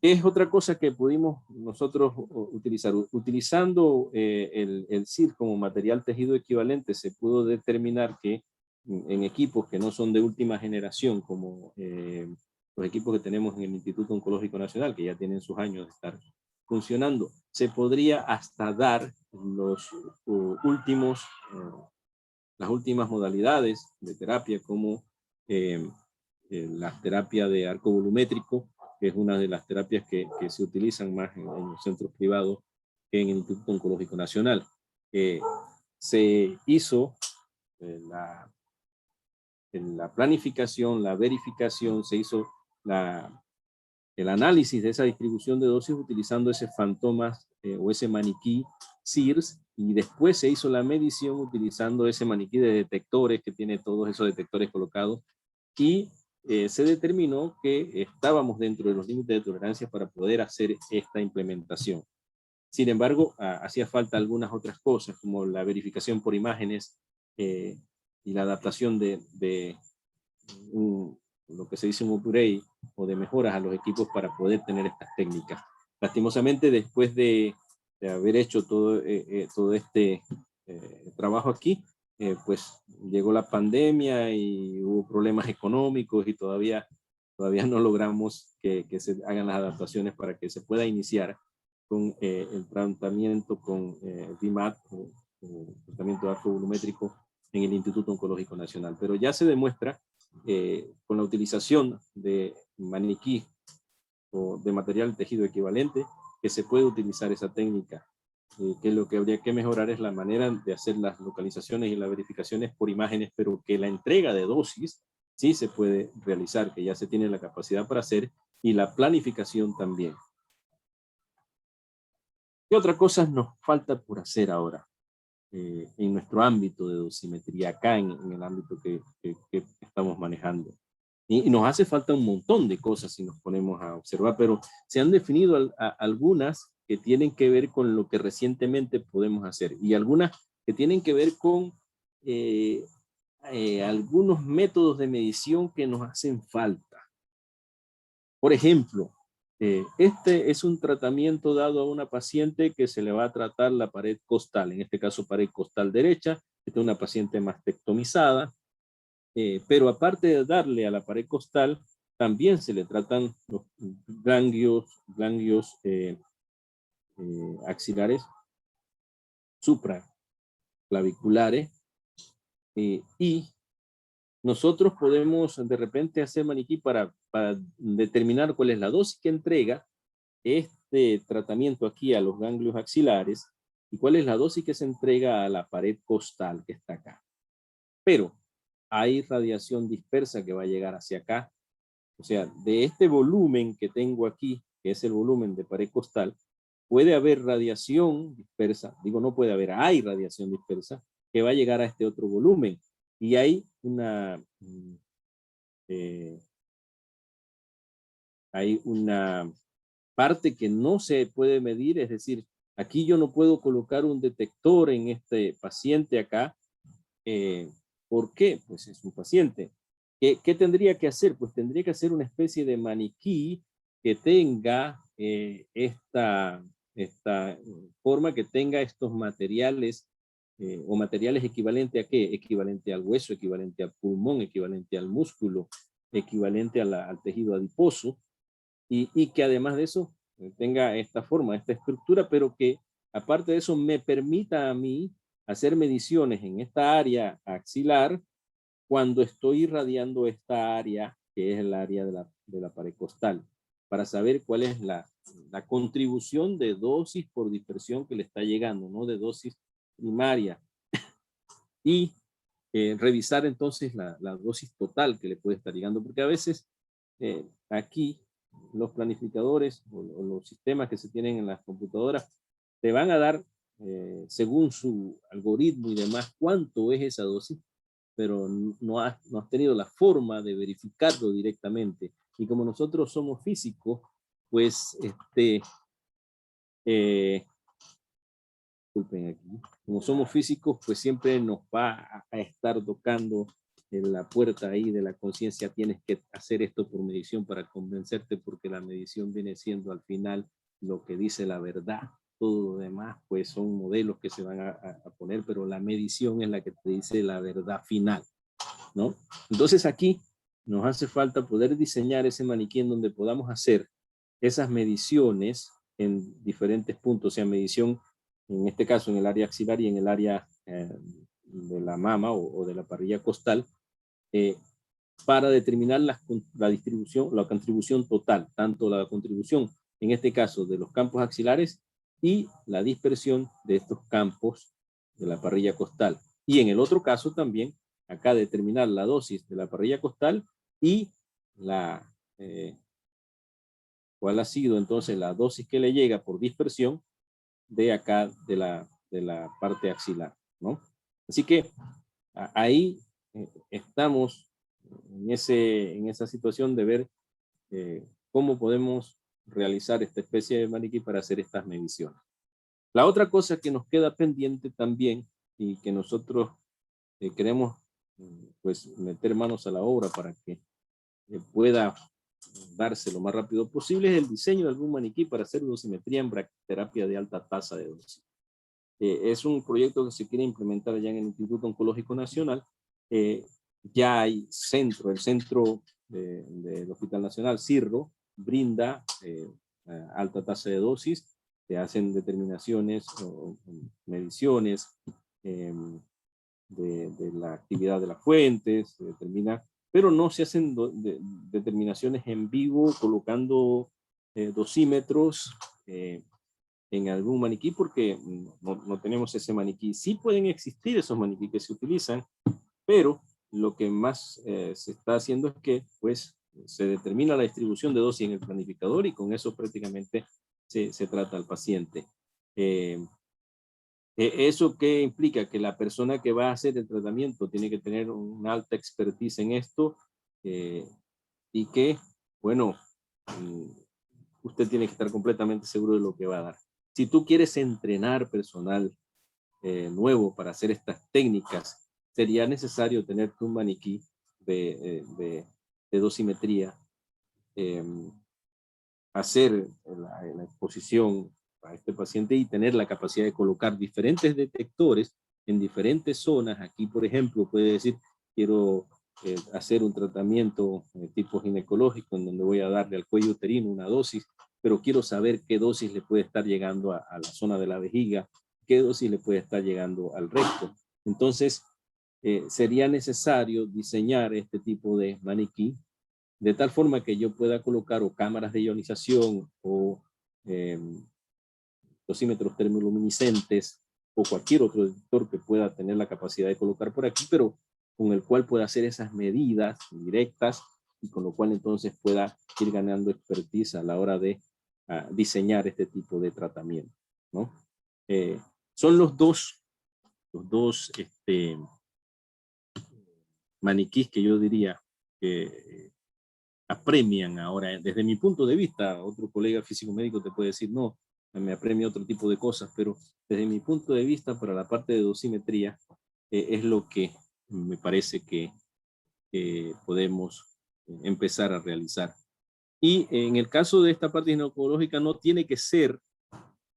Es otra cosa que pudimos nosotros utilizar. Utilizando el SIR como material tejido equivalente, se pudo determinar que en equipos que no son de última generación, como los equipos que tenemos en el Instituto Oncológico Nacional, que ya tienen sus años de estar funcionando, se podría hasta dar las últimas modalidades de terapia, como la terapia de arco volumétrico, que es una de las terapias que se utilizan más en los centros privados que en el Instituto Oncológico Nacional. Se hizo la planificación, la verificación, se hizo el análisis de esa distribución de dosis utilizando ese Fantomas o ese maniquí SIRS, y después se hizo la medición utilizando ese maniquí de detectores que tiene todos esos detectores colocados, y se determinó que estábamos dentro de los límites de tolerancia para poder hacer esta implementación. Sin embargo, hacía falta algunas otras cosas, como la verificación por imágenes y la adaptación de lo que se dice un upgrade o de mejoras a los equipos para poder tener estas técnicas. Lastimosamente, después de haber hecho todo este trabajo aquí, pues llegó la pandemia y hubo problemas económicos y todavía no logramos que se hagan las adaptaciones para que se pueda iniciar con el tratamiento con VIMAT o tratamiento de arco volumétrico en el Instituto Oncológico Nacional. Pero ya se demuestra con la utilización de maniquí o de material tejido equivalente que se puede utilizar esa técnica. Que lo que habría que mejorar es la manera de hacer las localizaciones y las verificaciones por imágenes, pero que la entrega de dosis sí se puede realizar, que ya se tiene la capacidad para hacer, y la planificación también. ¿Qué otra cosa nos falta por hacer ahora en nuestro ámbito de dosimetría, acá en el ámbito que estamos manejando? Y nos hace falta un montón de cosas si nos ponemos a observar, pero se han definido algunas que tienen que ver con lo que recientemente podemos hacer y algunas que tienen que ver con algunos métodos de medición que nos hacen falta. Por ejemplo, este es un tratamiento dado a una paciente que se le va a tratar la pared costal, en este caso pared costal derecha. Esta es una paciente mastectomizada. Pero aparte de darle a la pared costal, también se le tratan los ganglios axilares supraclaviculares y nosotros podemos de repente hacer maniquí para determinar cuál es la dosis que entrega este tratamiento aquí a los ganglios axilares y cuál es la dosis que se entrega a la pared costal que está acá. Pero hay radiación dispersa que va a llegar hacia acá. O sea, de este volumen que tengo aquí, que es el volumen de pared costal, puede haber radiación dispersa. Digo, no puede haber, hay radiación dispersa que va a llegar a este otro volumen. Y hay una parte que no se puede medir, es decir, aquí yo no puedo colocar un detector en este paciente acá. ¿Por qué? Pues es un paciente. ¿Qué tendría que hacer? Pues tendría que hacer una especie de maniquí que tenga esta forma, que tenga estos materiales o materiales equivalentes a qué? Equivalente al hueso, equivalente al pulmón, equivalente al músculo, equivalente al tejido adiposo y que además de eso tenga esta forma, esta estructura, pero que aparte de eso me permita a mí hacer mediciones en esta área axilar cuando estoy irradiando esta área que es el área de la pared costal, para saber cuál es la contribución de dosis por dispersión que le está llegando, no de dosis primaria. Y revisar entonces la dosis total que le puede estar llegando, porque a veces aquí los planificadores o los sistemas que se tienen en las computadoras te van a dar según su algoritmo y demás cuánto es esa dosis, pero no has tenido la forma de verificarlo directamente. Y como nosotros somos físicos, pues disculpen aquí, como somos físicos, pues siempre nos va a estar tocando en la puerta ahí de la conciencia. Tienes que hacer esto por medición para convencerte, porque la medición viene siendo al final lo que dice la verdad. Todo lo demás pues son modelos que se van a poner, pero la medición es la que te dice la verdad final, ¿no? Entonces aquí nos hace falta poder diseñar ese maniquí en donde podamos hacer esas mediciones en diferentes puntos, o sea, medición en este caso en el área axilar y en el área de la mama o de la parrilla costal, para determinar la distribución, la contribución total, tanto la contribución en este caso de los campos axilares y la dispersión de estos campos de la parrilla costal. Y en el otro caso también, acá determinar la dosis de la parrilla costal y cuál ha sido entonces la dosis que le llega por dispersión de acá de la parte axilar, ¿no? Así que ahí estamos en esa situación de ver cómo podemos realizar esta especie de maniquí para hacer estas mediciones. La otra cosa que nos queda pendiente también y que nosotros queremos pues meter manos a la obra para que pueda darse lo más rápido posible es el diseño de algún maniquí para hacer dosimetría en bracterapia de alta tasa de dosis. Es un proyecto que se quiere implementar ya en el Instituto Oncológico Nacional. Ya hay centro, el centro del Hospital Nacional, CIRRO, brinda alta tasa de dosis, se hacen determinaciones o mediciones de la actividad de las fuentes, se determina, pero no se hacen determinaciones en vivo colocando dosímetros en algún maniquí porque no tenemos ese maniquí. Sí pueden existir esos maniquí que se utilizan, pero lo que más se está haciendo es que pues se determina la distribución de dosis en el planificador y con eso prácticamente se trata al paciente. ¿Eso qué implica? Que la persona que va a hacer el tratamiento tiene que tener una alta expertise en esto y que, bueno, usted tiene que estar completamente seguro de lo que va a dar. Si tú quieres entrenar personal nuevo para hacer estas técnicas, sería necesario tener un maniquí de dosimetría, hacer la exposición a este paciente y tener la capacidad de colocar diferentes detectores en diferentes zonas. Aquí, por ejemplo, puede decir, quiero hacer un tratamiento tipo ginecológico en donde voy a darle al cuello uterino una dosis, pero quiero saber qué dosis le puede estar llegando a la zona de la vejiga, qué dosis le puede estar llegando al recto. Entonces, sería necesario diseñar este tipo de maniquí de tal forma que yo pueda colocar o cámaras de ionización o dosímetros termoluminiscentes o cualquier otro detector que pueda tener la capacidad de colocar por aquí, pero con el cual pueda hacer esas medidas directas y con lo cual entonces pueda ir ganando expertise a la hora de diseñar este tipo de tratamiento, ¿no? Son los dos maniquís que yo diría que apremian ahora, desde mi punto de vista. Otro colega físico médico te puede decir, no, me apremia otro tipo de cosas, pero desde mi punto de vista, para la parte de dosimetría, es lo que me parece que podemos empezar a realizar. Y en el caso de esta parte ginecológica no tiene que ser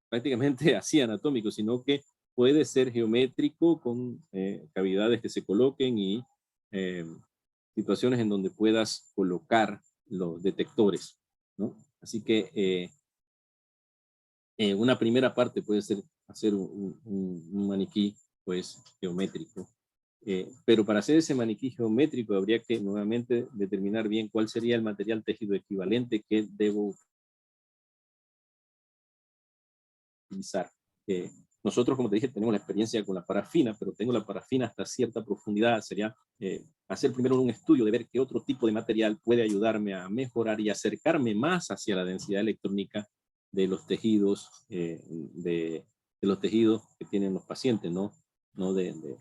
prácticamente así anatómico, sino que puede ser geométrico con cavidades que se coloquen y situaciones en donde puedas colocar los detectores, ¿no? Así que una primera parte puede ser hacer un maniquí pues geométrico, pero para hacer ese maniquí geométrico habría que nuevamente determinar bien cuál sería el material tejido equivalente que debo utilizar. Nosotros, como te dije, tenemos la experiencia con la parafina, pero tengo la parafina hasta cierta profundidad. Sería hacer primero un estudio de ver qué otro tipo de material puede ayudarme a mejorar y acercarme más hacia la densidad electrónica de los tejidos, de los tejidos que tienen los pacientes, no de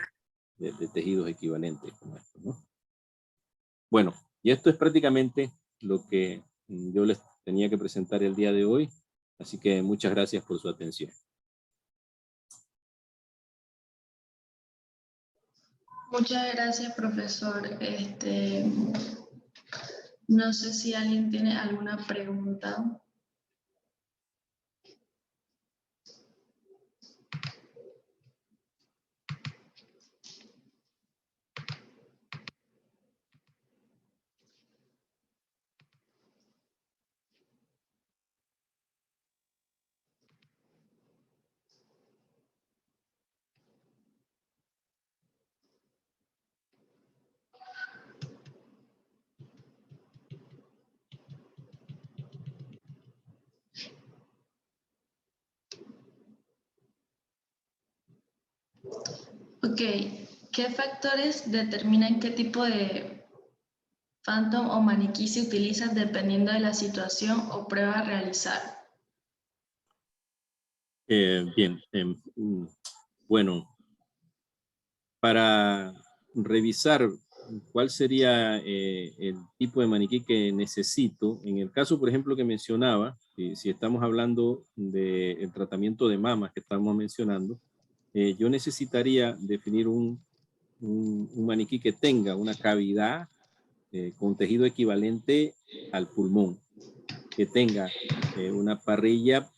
tejidos equivalentes como estos, ¿no? Bueno, y esto es prácticamente lo que yo les tenía que presentar el día de hoy, así que muchas gracias por su atención. Muchas gracias, profesor. No sé si alguien tiene alguna pregunta. Ok, ¿qué factores determinan qué tipo de phantom o maniquí se utiliza dependiendo de la situación o prueba a realizar? Bien, bueno, para revisar cuál sería el tipo de maniquí que necesito, en el caso, por ejemplo, que mencionaba, si estamos hablando del tratamiento de mamas que estamos mencionando, yo necesitaría definir un maniquí que tenga una cavidad con tejido equivalente al pulmón, que tenga una parrilla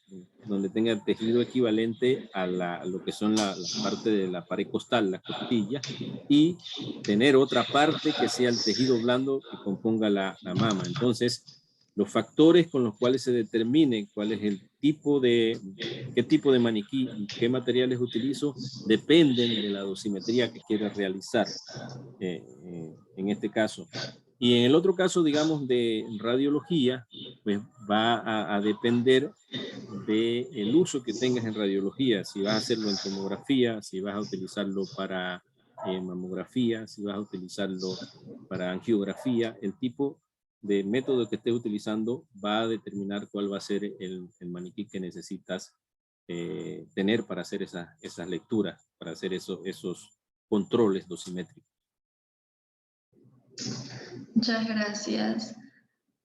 donde tenga tejido equivalente a lo que son la parte de la pared costal, la costilla, y tener otra parte que sea el tejido blando que componga la mama. Entonces, los factores con los cuales se determine cuál es el tipo qué tipo de maniquí y qué materiales utilizo, dependen de la dosimetría que quiera realizar en este caso. Y en el otro caso, digamos, de radiología, pues va a depender del uso que tengas en radiología, si vas a hacerlo en tomografía, si vas a utilizarlo para mamografía, si vas a utilizarlo para angiografía, el tipo de método que estés utilizando va a determinar cuál va a ser el maniquí que necesitas tener para hacer esas lecturas, para hacer esos controles dosimétricos. Muchas gracias.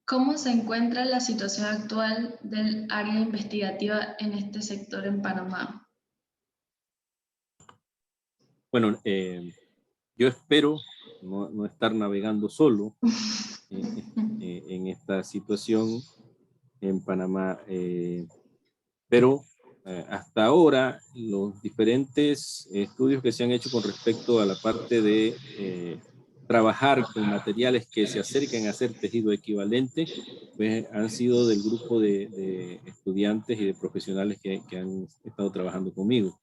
¿Cómo se encuentra la situación actual del área investigativa en este sector en Panamá? Bueno, yo espero no estar navegando solo en esta situación en Panamá, pero hasta ahora los diferentes estudios que se han hecho con respecto a la parte de trabajar con materiales que se acerquen a ser tejido equivalente, pues han sido del grupo de estudiantes y de profesionales que han estado trabajando conmigo.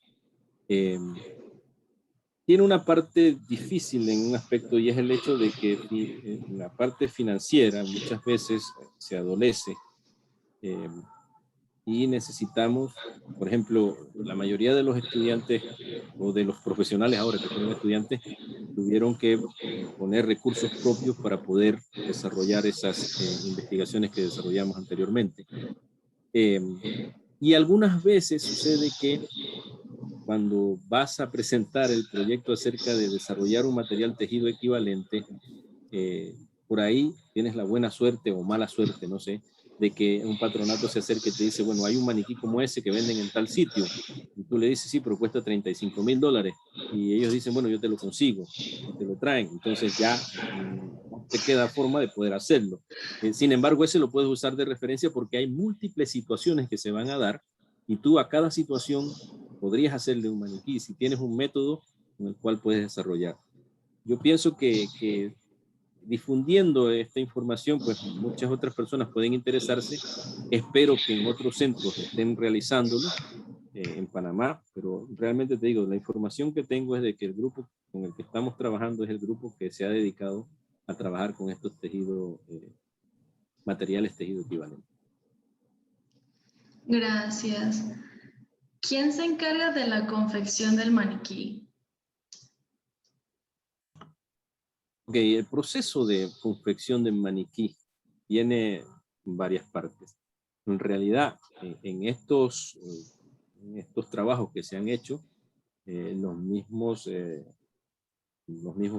Tiene una parte difícil en un aspecto, y es el hecho de que la parte financiera muchas veces se adolece y necesitamos, por ejemplo, la mayoría de los estudiantes o de los profesionales ahora que tienen estudiantes tuvieron que poner recursos propios para poder desarrollar esas investigaciones que desarrollamos anteriormente. Y algunas veces sucede que cuando vas a presentar el proyecto acerca de desarrollar un material tejido equivalente, por ahí tienes la buena suerte o mala suerte, no sé, de que un patronato se acerque y te dice, bueno, hay un maniquí como ese que venden en tal sitio. Y tú le dices, sí, pero cuesta $35,000. Y ellos dicen, bueno, yo te lo consigo, y te lo traen. Entonces ya no te queda forma de poder hacerlo. Sin embargo, ese lo puedes usar de referencia porque hay múltiples situaciones que se van a dar y tú a cada situación podrías hacerle un maniquí si tienes un método con el cual puedes desarrollar. Yo pienso que difundiendo esta información, pues muchas otras personas pueden interesarse. Espero que en otros centros estén realizándolo en Panamá, pero realmente te digo, la información que tengo es de que el grupo con el que estamos trabajando es el grupo que se ha dedicado a trabajar con estos tejidos, materiales tejido equivalentes. Gracias. ¿Quién se encarga de la confección del maniquí? Ok, el proceso de confección de maniquí tiene varias partes. En realidad, en estos trabajos que se han hecho, los mismos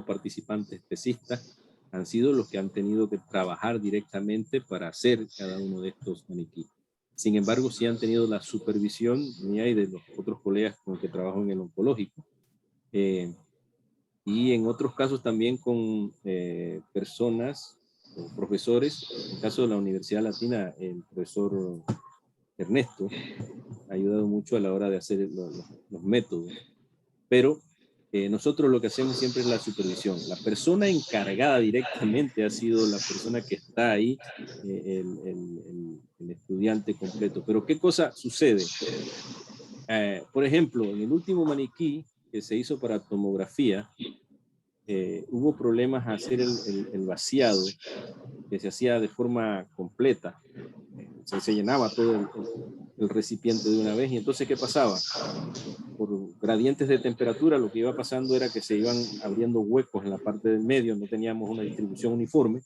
participantes tesistas han sido los que han tenido que trabajar directamente para hacer cada uno de estos maniquí. Sin embargo, sí han tenido la supervisión mía y de los otros colegas con los que trabajo en el oncológico. Y en otros casos también con personas o profesores. En el caso de la Universidad Latina, el profesor Ernesto ha ayudado mucho a la hora de hacer los métodos. Pero nosotros lo que hacemos siempre es la supervisión. La persona encargada directamente ha sido la persona que está ahí, el estudiante completo. Pero ¿qué cosa sucede? Por ejemplo, en el último maniquí que se hizo para tomografía, hubo problemas a hacer el vaciado, que se hacía de forma completa. Se llenaba todo el recipiente de una vez. Y entonces, ¿qué pasaba? Por gradientes de temperatura, lo que iba pasando era que se iban abriendo huecos en la parte del medio, no teníamos una distribución uniforme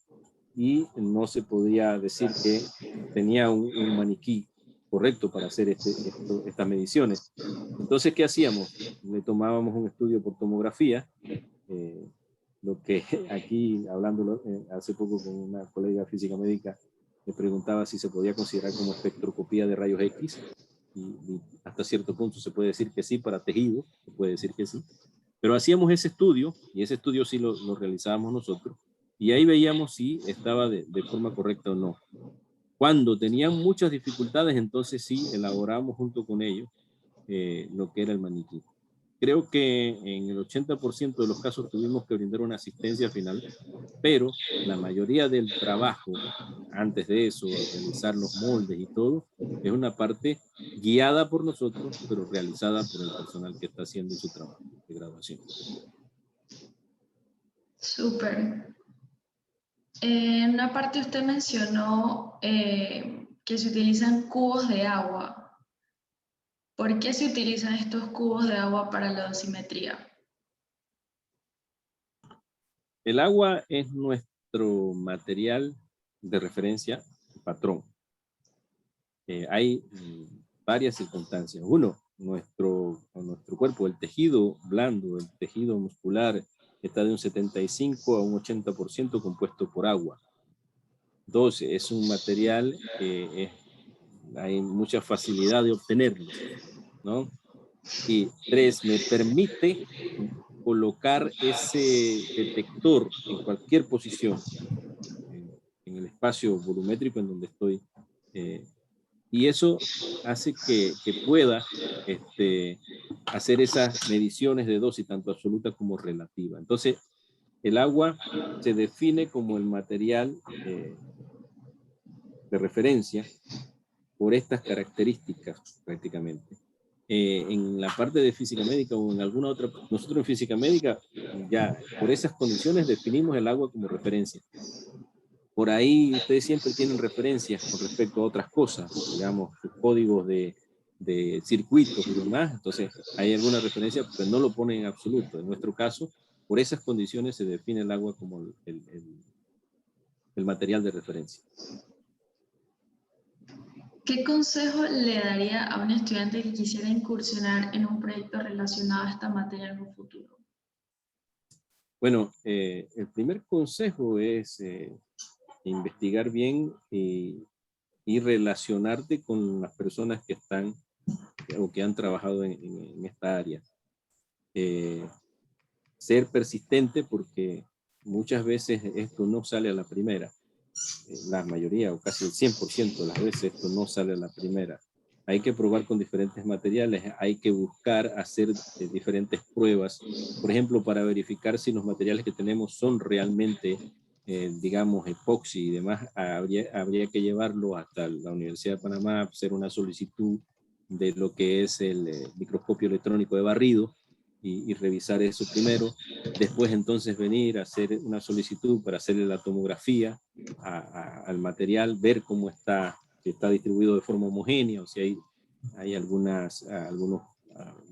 y no se podía decir que tenía un maniquí correcto para hacer estas mediciones. Entonces, ¿qué hacíamos? Le tomábamos un estudio por tomografía, lo que aquí, hablando hace poco con una colega física médica, me preguntaba si se podía considerar como espectroscopía de rayos X, y hasta cierto punto se puede decir que sí para tejido, se puede decir que sí, pero hacíamos ese estudio, y ese estudio sí lo realizábamos nosotros, Y ahí veíamos si estaba de forma correcta o no. Cuando tenían muchas dificultades, entonces sí elaboramos junto con ellos lo que era el maniquí. Creo que en el 80% de los casos tuvimos que brindar una asistencia final, pero la mayoría del trabajo, antes de eso, realizar los moldes y todo, es una parte guiada por nosotros, pero realizada por el personal que está haciendo su trabajo de graduación. Súper. En una parte usted mencionó que se utilizan cubos de agua. ¿Por qué se utilizan estos cubos de agua para la dosimetría? El agua es nuestro material de referencia, patrón. Hay varias circunstancias. Uno, nuestro cuerpo, el tejido blando, el tejido muscular, está de un 75 a un 80% compuesto por agua. Dos, es un material que hay mucha facilidad de obtenerlo, ¿no? Y tres, me permite colocar ese detector en cualquier posición, en el espacio volumétrico en donde estoy. Y eso hace que pueda hacer esas mediciones de dosis, tanto absoluta como relativa. Entonces, el agua se define como el material de referencia por estas características prácticamente. En la parte de física médica o en alguna otra, nosotros en física médica ya por esas condiciones definimos el agua como referencia. Por ahí ustedes siempre tienen referencias con respecto a otras cosas, digamos, sus códigos de circuitos y demás, entonces hay alguna referencia, pero no lo ponen en absoluto. En nuestro caso, por esas condiciones se define el agua como el material de referencia. ¿Qué consejo le daría a un estudiante que quisiera incursionar en un proyecto relacionado a esta materia en un futuro? Bueno, el primer consejo es investigar bien y relacionarte con las personas que están o que han trabajado en esta área. Ser persistente porque muchas veces esto no sale a la primera. La mayoría o casi el 100% de las veces esto no sale a la primera. Hay que probar con diferentes materiales, hay que buscar hacer diferentes pruebas, por ejemplo, para verificar si los materiales que tenemos son realmente, digamos, epoxi y demás, habría que llevarlo hasta la Universidad de Panamá, hacer una solicitud de lo que es el microscopio electrónico de barrido y revisar eso primero, después entonces venir a hacer una solicitud para hacerle la tomografía al material, ver cómo está, si está distribuido de forma homogénea o si hay algunos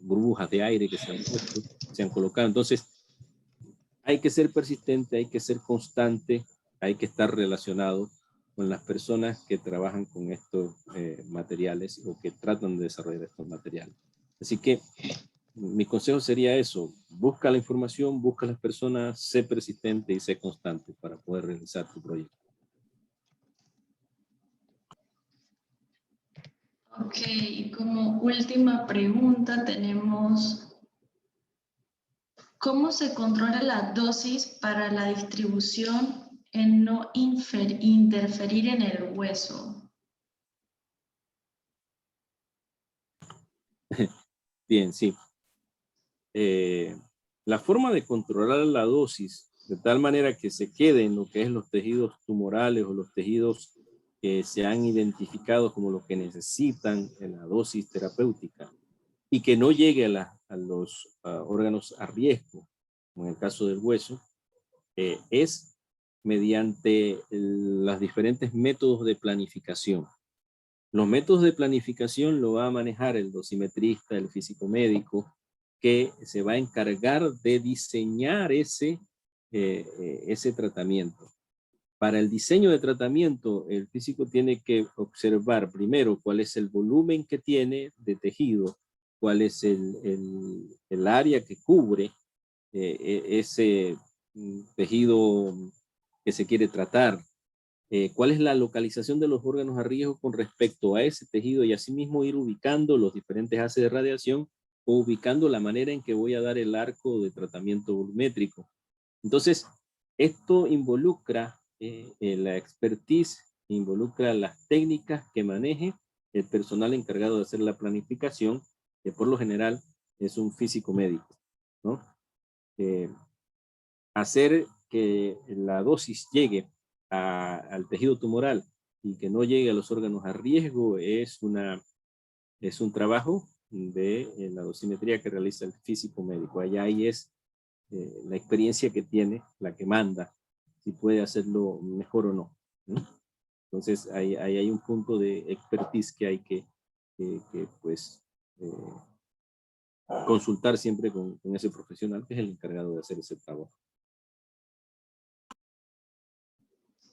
burbujas de aire que se han colocado. Entonces, hay que ser persistente, hay que ser constante, hay que estar relacionado con las personas que trabajan con estos materiales o que tratan de desarrollar estos materiales. Así que mi consejo sería eso: busca la información, busca las personas, sé persistente y sé constante para poder realizar tu proyecto. Ok, y como última pregunta tenemos, ¿cómo se controla la dosis para la distribución en no interferir en el hueso? Bien, sí. La forma de controlar la dosis de tal manera que se quede en lo que es los tejidos tumorales o los tejidos que se han identificado como lo que necesitan en la dosis terapéutica y que no llegue a los órganos a riesgo, como en el caso del hueso, es mediante los diferentes métodos de planificación. Los métodos de planificación lo va a manejar el dosimetrista, el físico médico, que se va a encargar de diseñar ese tratamiento. Para el diseño de tratamiento, el físico tiene que observar primero cuál es el volumen que tiene de tejido, cuál es el área que cubre ese tejido que se quiere tratar, cuál es la localización de los órganos a riesgo con respecto a ese tejido y asimismo ir ubicando los diferentes haces de radiación o ubicando la manera en que voy a dar el arco de tratamiento volumétrico. Entonces, Esto involucra la expertise, involucra las técnicas que maneje el personal encargado de hacer la planificación, que por lo general es un físico médico, ¿no? Hacer que la dosis llegue al tejido tumoral y que no llegue a los órganos a riesgo es un trabajo de la dosimetría que realiza el físico médico. Allá ahí es la experiencia que tiene, la que manda, si puede hacerlo mejor o no, ¿no? Entonces ahí hay un punto de expertise que hay que pues consultar siempre con ese profesional que es el encargado de hacer ese trabajo.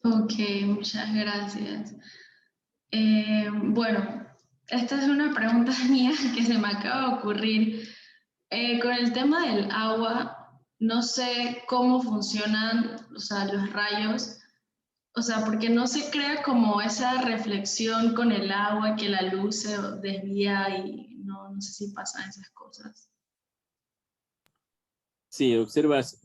Ok, muchas gracias. Bueno, esta es una pregunta mía que se me acaba de ocurrir. Con el tema del agua, no sé cómo funcionan, o sea, los rayos, o sea, porque no se crea como esa reflexión con el agua, que la luz se desvía y no sé si pasan esas cosas. Sí, observas,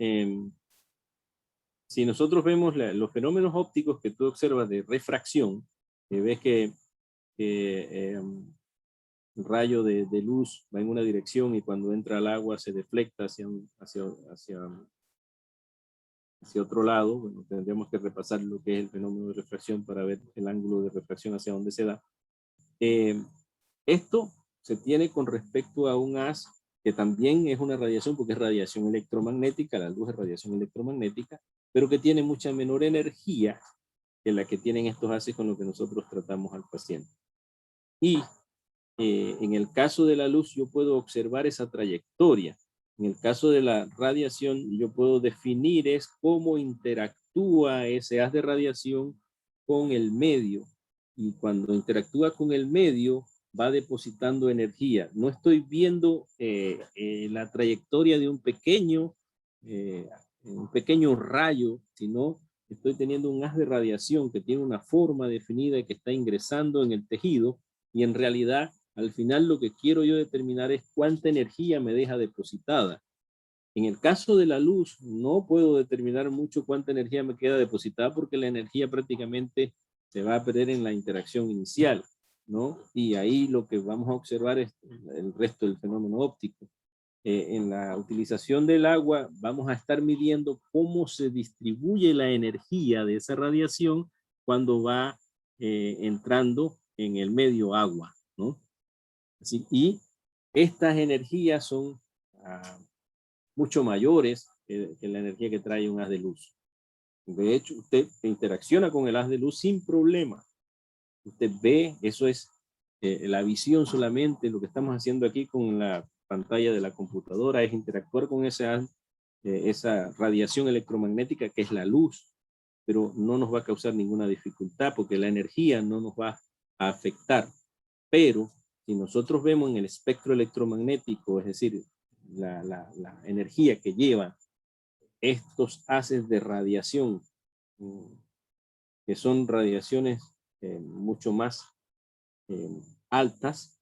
si nosotros vemos los fenómenos ópticos que tú observas de refracción, ves que el rayo de luz va en una dirección y cuando entra al agua se deflecta hacia otro lado. Bueno, tendríamos que repasar lo que es el fenómeno de refracción para ver el ángulo de refracción hacia dónde se da. Esto se tiene con respecto a un haz que también es una radiación, porque es radiación electromagnética, la luz es radiación electromagnética, pero que tiene mucha menor energía que la que tienen estos haces con los que nosotros tratamos al paciente. Y en el caso de la luz yo puedo observar esa trayectoria. En el caso de la radiación yo puedo definir es cómo interactúa ese haz de radiación con el medio. Y cuando interactúa con el medio va depositando energía. No estoy viendo la trayectoria de un pequeño rayo, sino estoy teniendo un haz de radiación que tiene una forma definida y que está ingresando en el tejido, y en realidad al final lo que quiero yo determinar es cuánta energía me deja depositada. En el caso de la luz no puedo determinar mucho cuánta energía me queda depositada porque la energía prácticamente se va a perder en la interacción inicial, ¿no? Y ahí lo que vamos a observar es el resto del fenómeno óptico. En la utilización del agua vamos a estar midiendo cómo se distribuye la energía de esa radiación cuando va entrando en el medio agua, ¿no? Así, y estas energías son mucho mayores que la energía que trae un haz de luz. De hecho, usted interacciona con el haz de luz sin problema. Usted ve, eso es la visión solamente. Lo que estamos haciendo aquí con la pantalla de la computadora es interactuar con esa radiación electromagnética que es la luz, pero no nos va a causar ninguna dificultad porque la energía no nos va a afectar. Pero si nosotros vemos en el espectro electromagnético, es decir, la energía que lleva estos haces de radiación, que son radiaciones mucho más altas,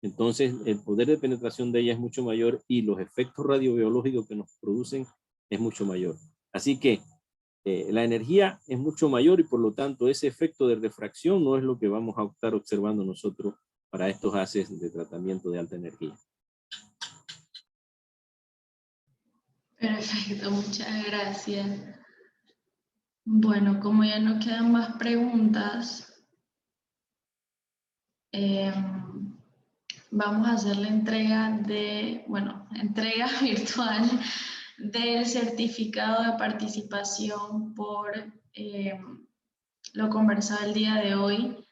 entonces el poder de penetración de ella es mucho mayor y los efectos radiobiológicos que nos producen es mucho mayor. Así que la energía es mucho mayor y por lo tanto ese efecto de refracción no es lo que vamos a estar observando nosotros para estos haces de tratamiento de alta energía. Perfecto, muchas gracias. Bueno, como ya no quedan más preguntas, vamos a hacer la entrega entrega virtual del certificado de participación por lo conversado el día de hoy.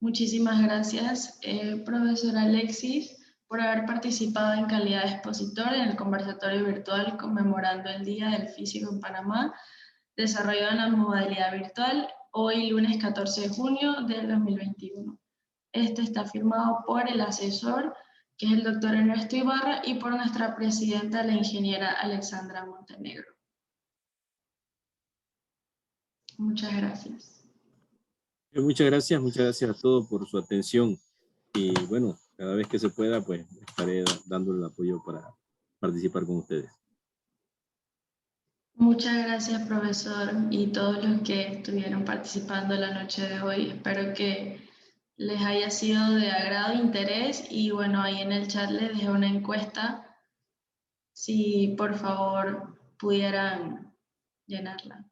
Muchísimas gracias, profesor Alexis, por haber participado en calidad de expositor en el conversatorio virtual conmemorando el Día del Físico en Panamá, desarrollado en la modalidad virtual, hoy lunes 14 de junio del 2021. Este está firmado por el asesor, que es el doctor Ernesto Ibarra, y por nuestra presidenta, la ingeniera Alexandra Montenegro. Muchas gracias. Muchas gracias a todos por su atención. Y bueno, cada vez que se pueda, pues estaré dando el apoyo para participar con ustedes. Muchas gracias, profesor, y todos los que estuvieron participando la noche de hoy. Espero que les haya sido de agrado e interés. Y bueno, ahí en el chat les dejé una encuesta. Si por favor pudieran llenarla.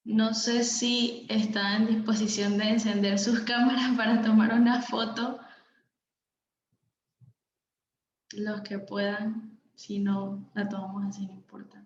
No sé si están en disposición de encender sus cámaras para tomar una foto. Los que puedan, si no, la tomamos así, no importa.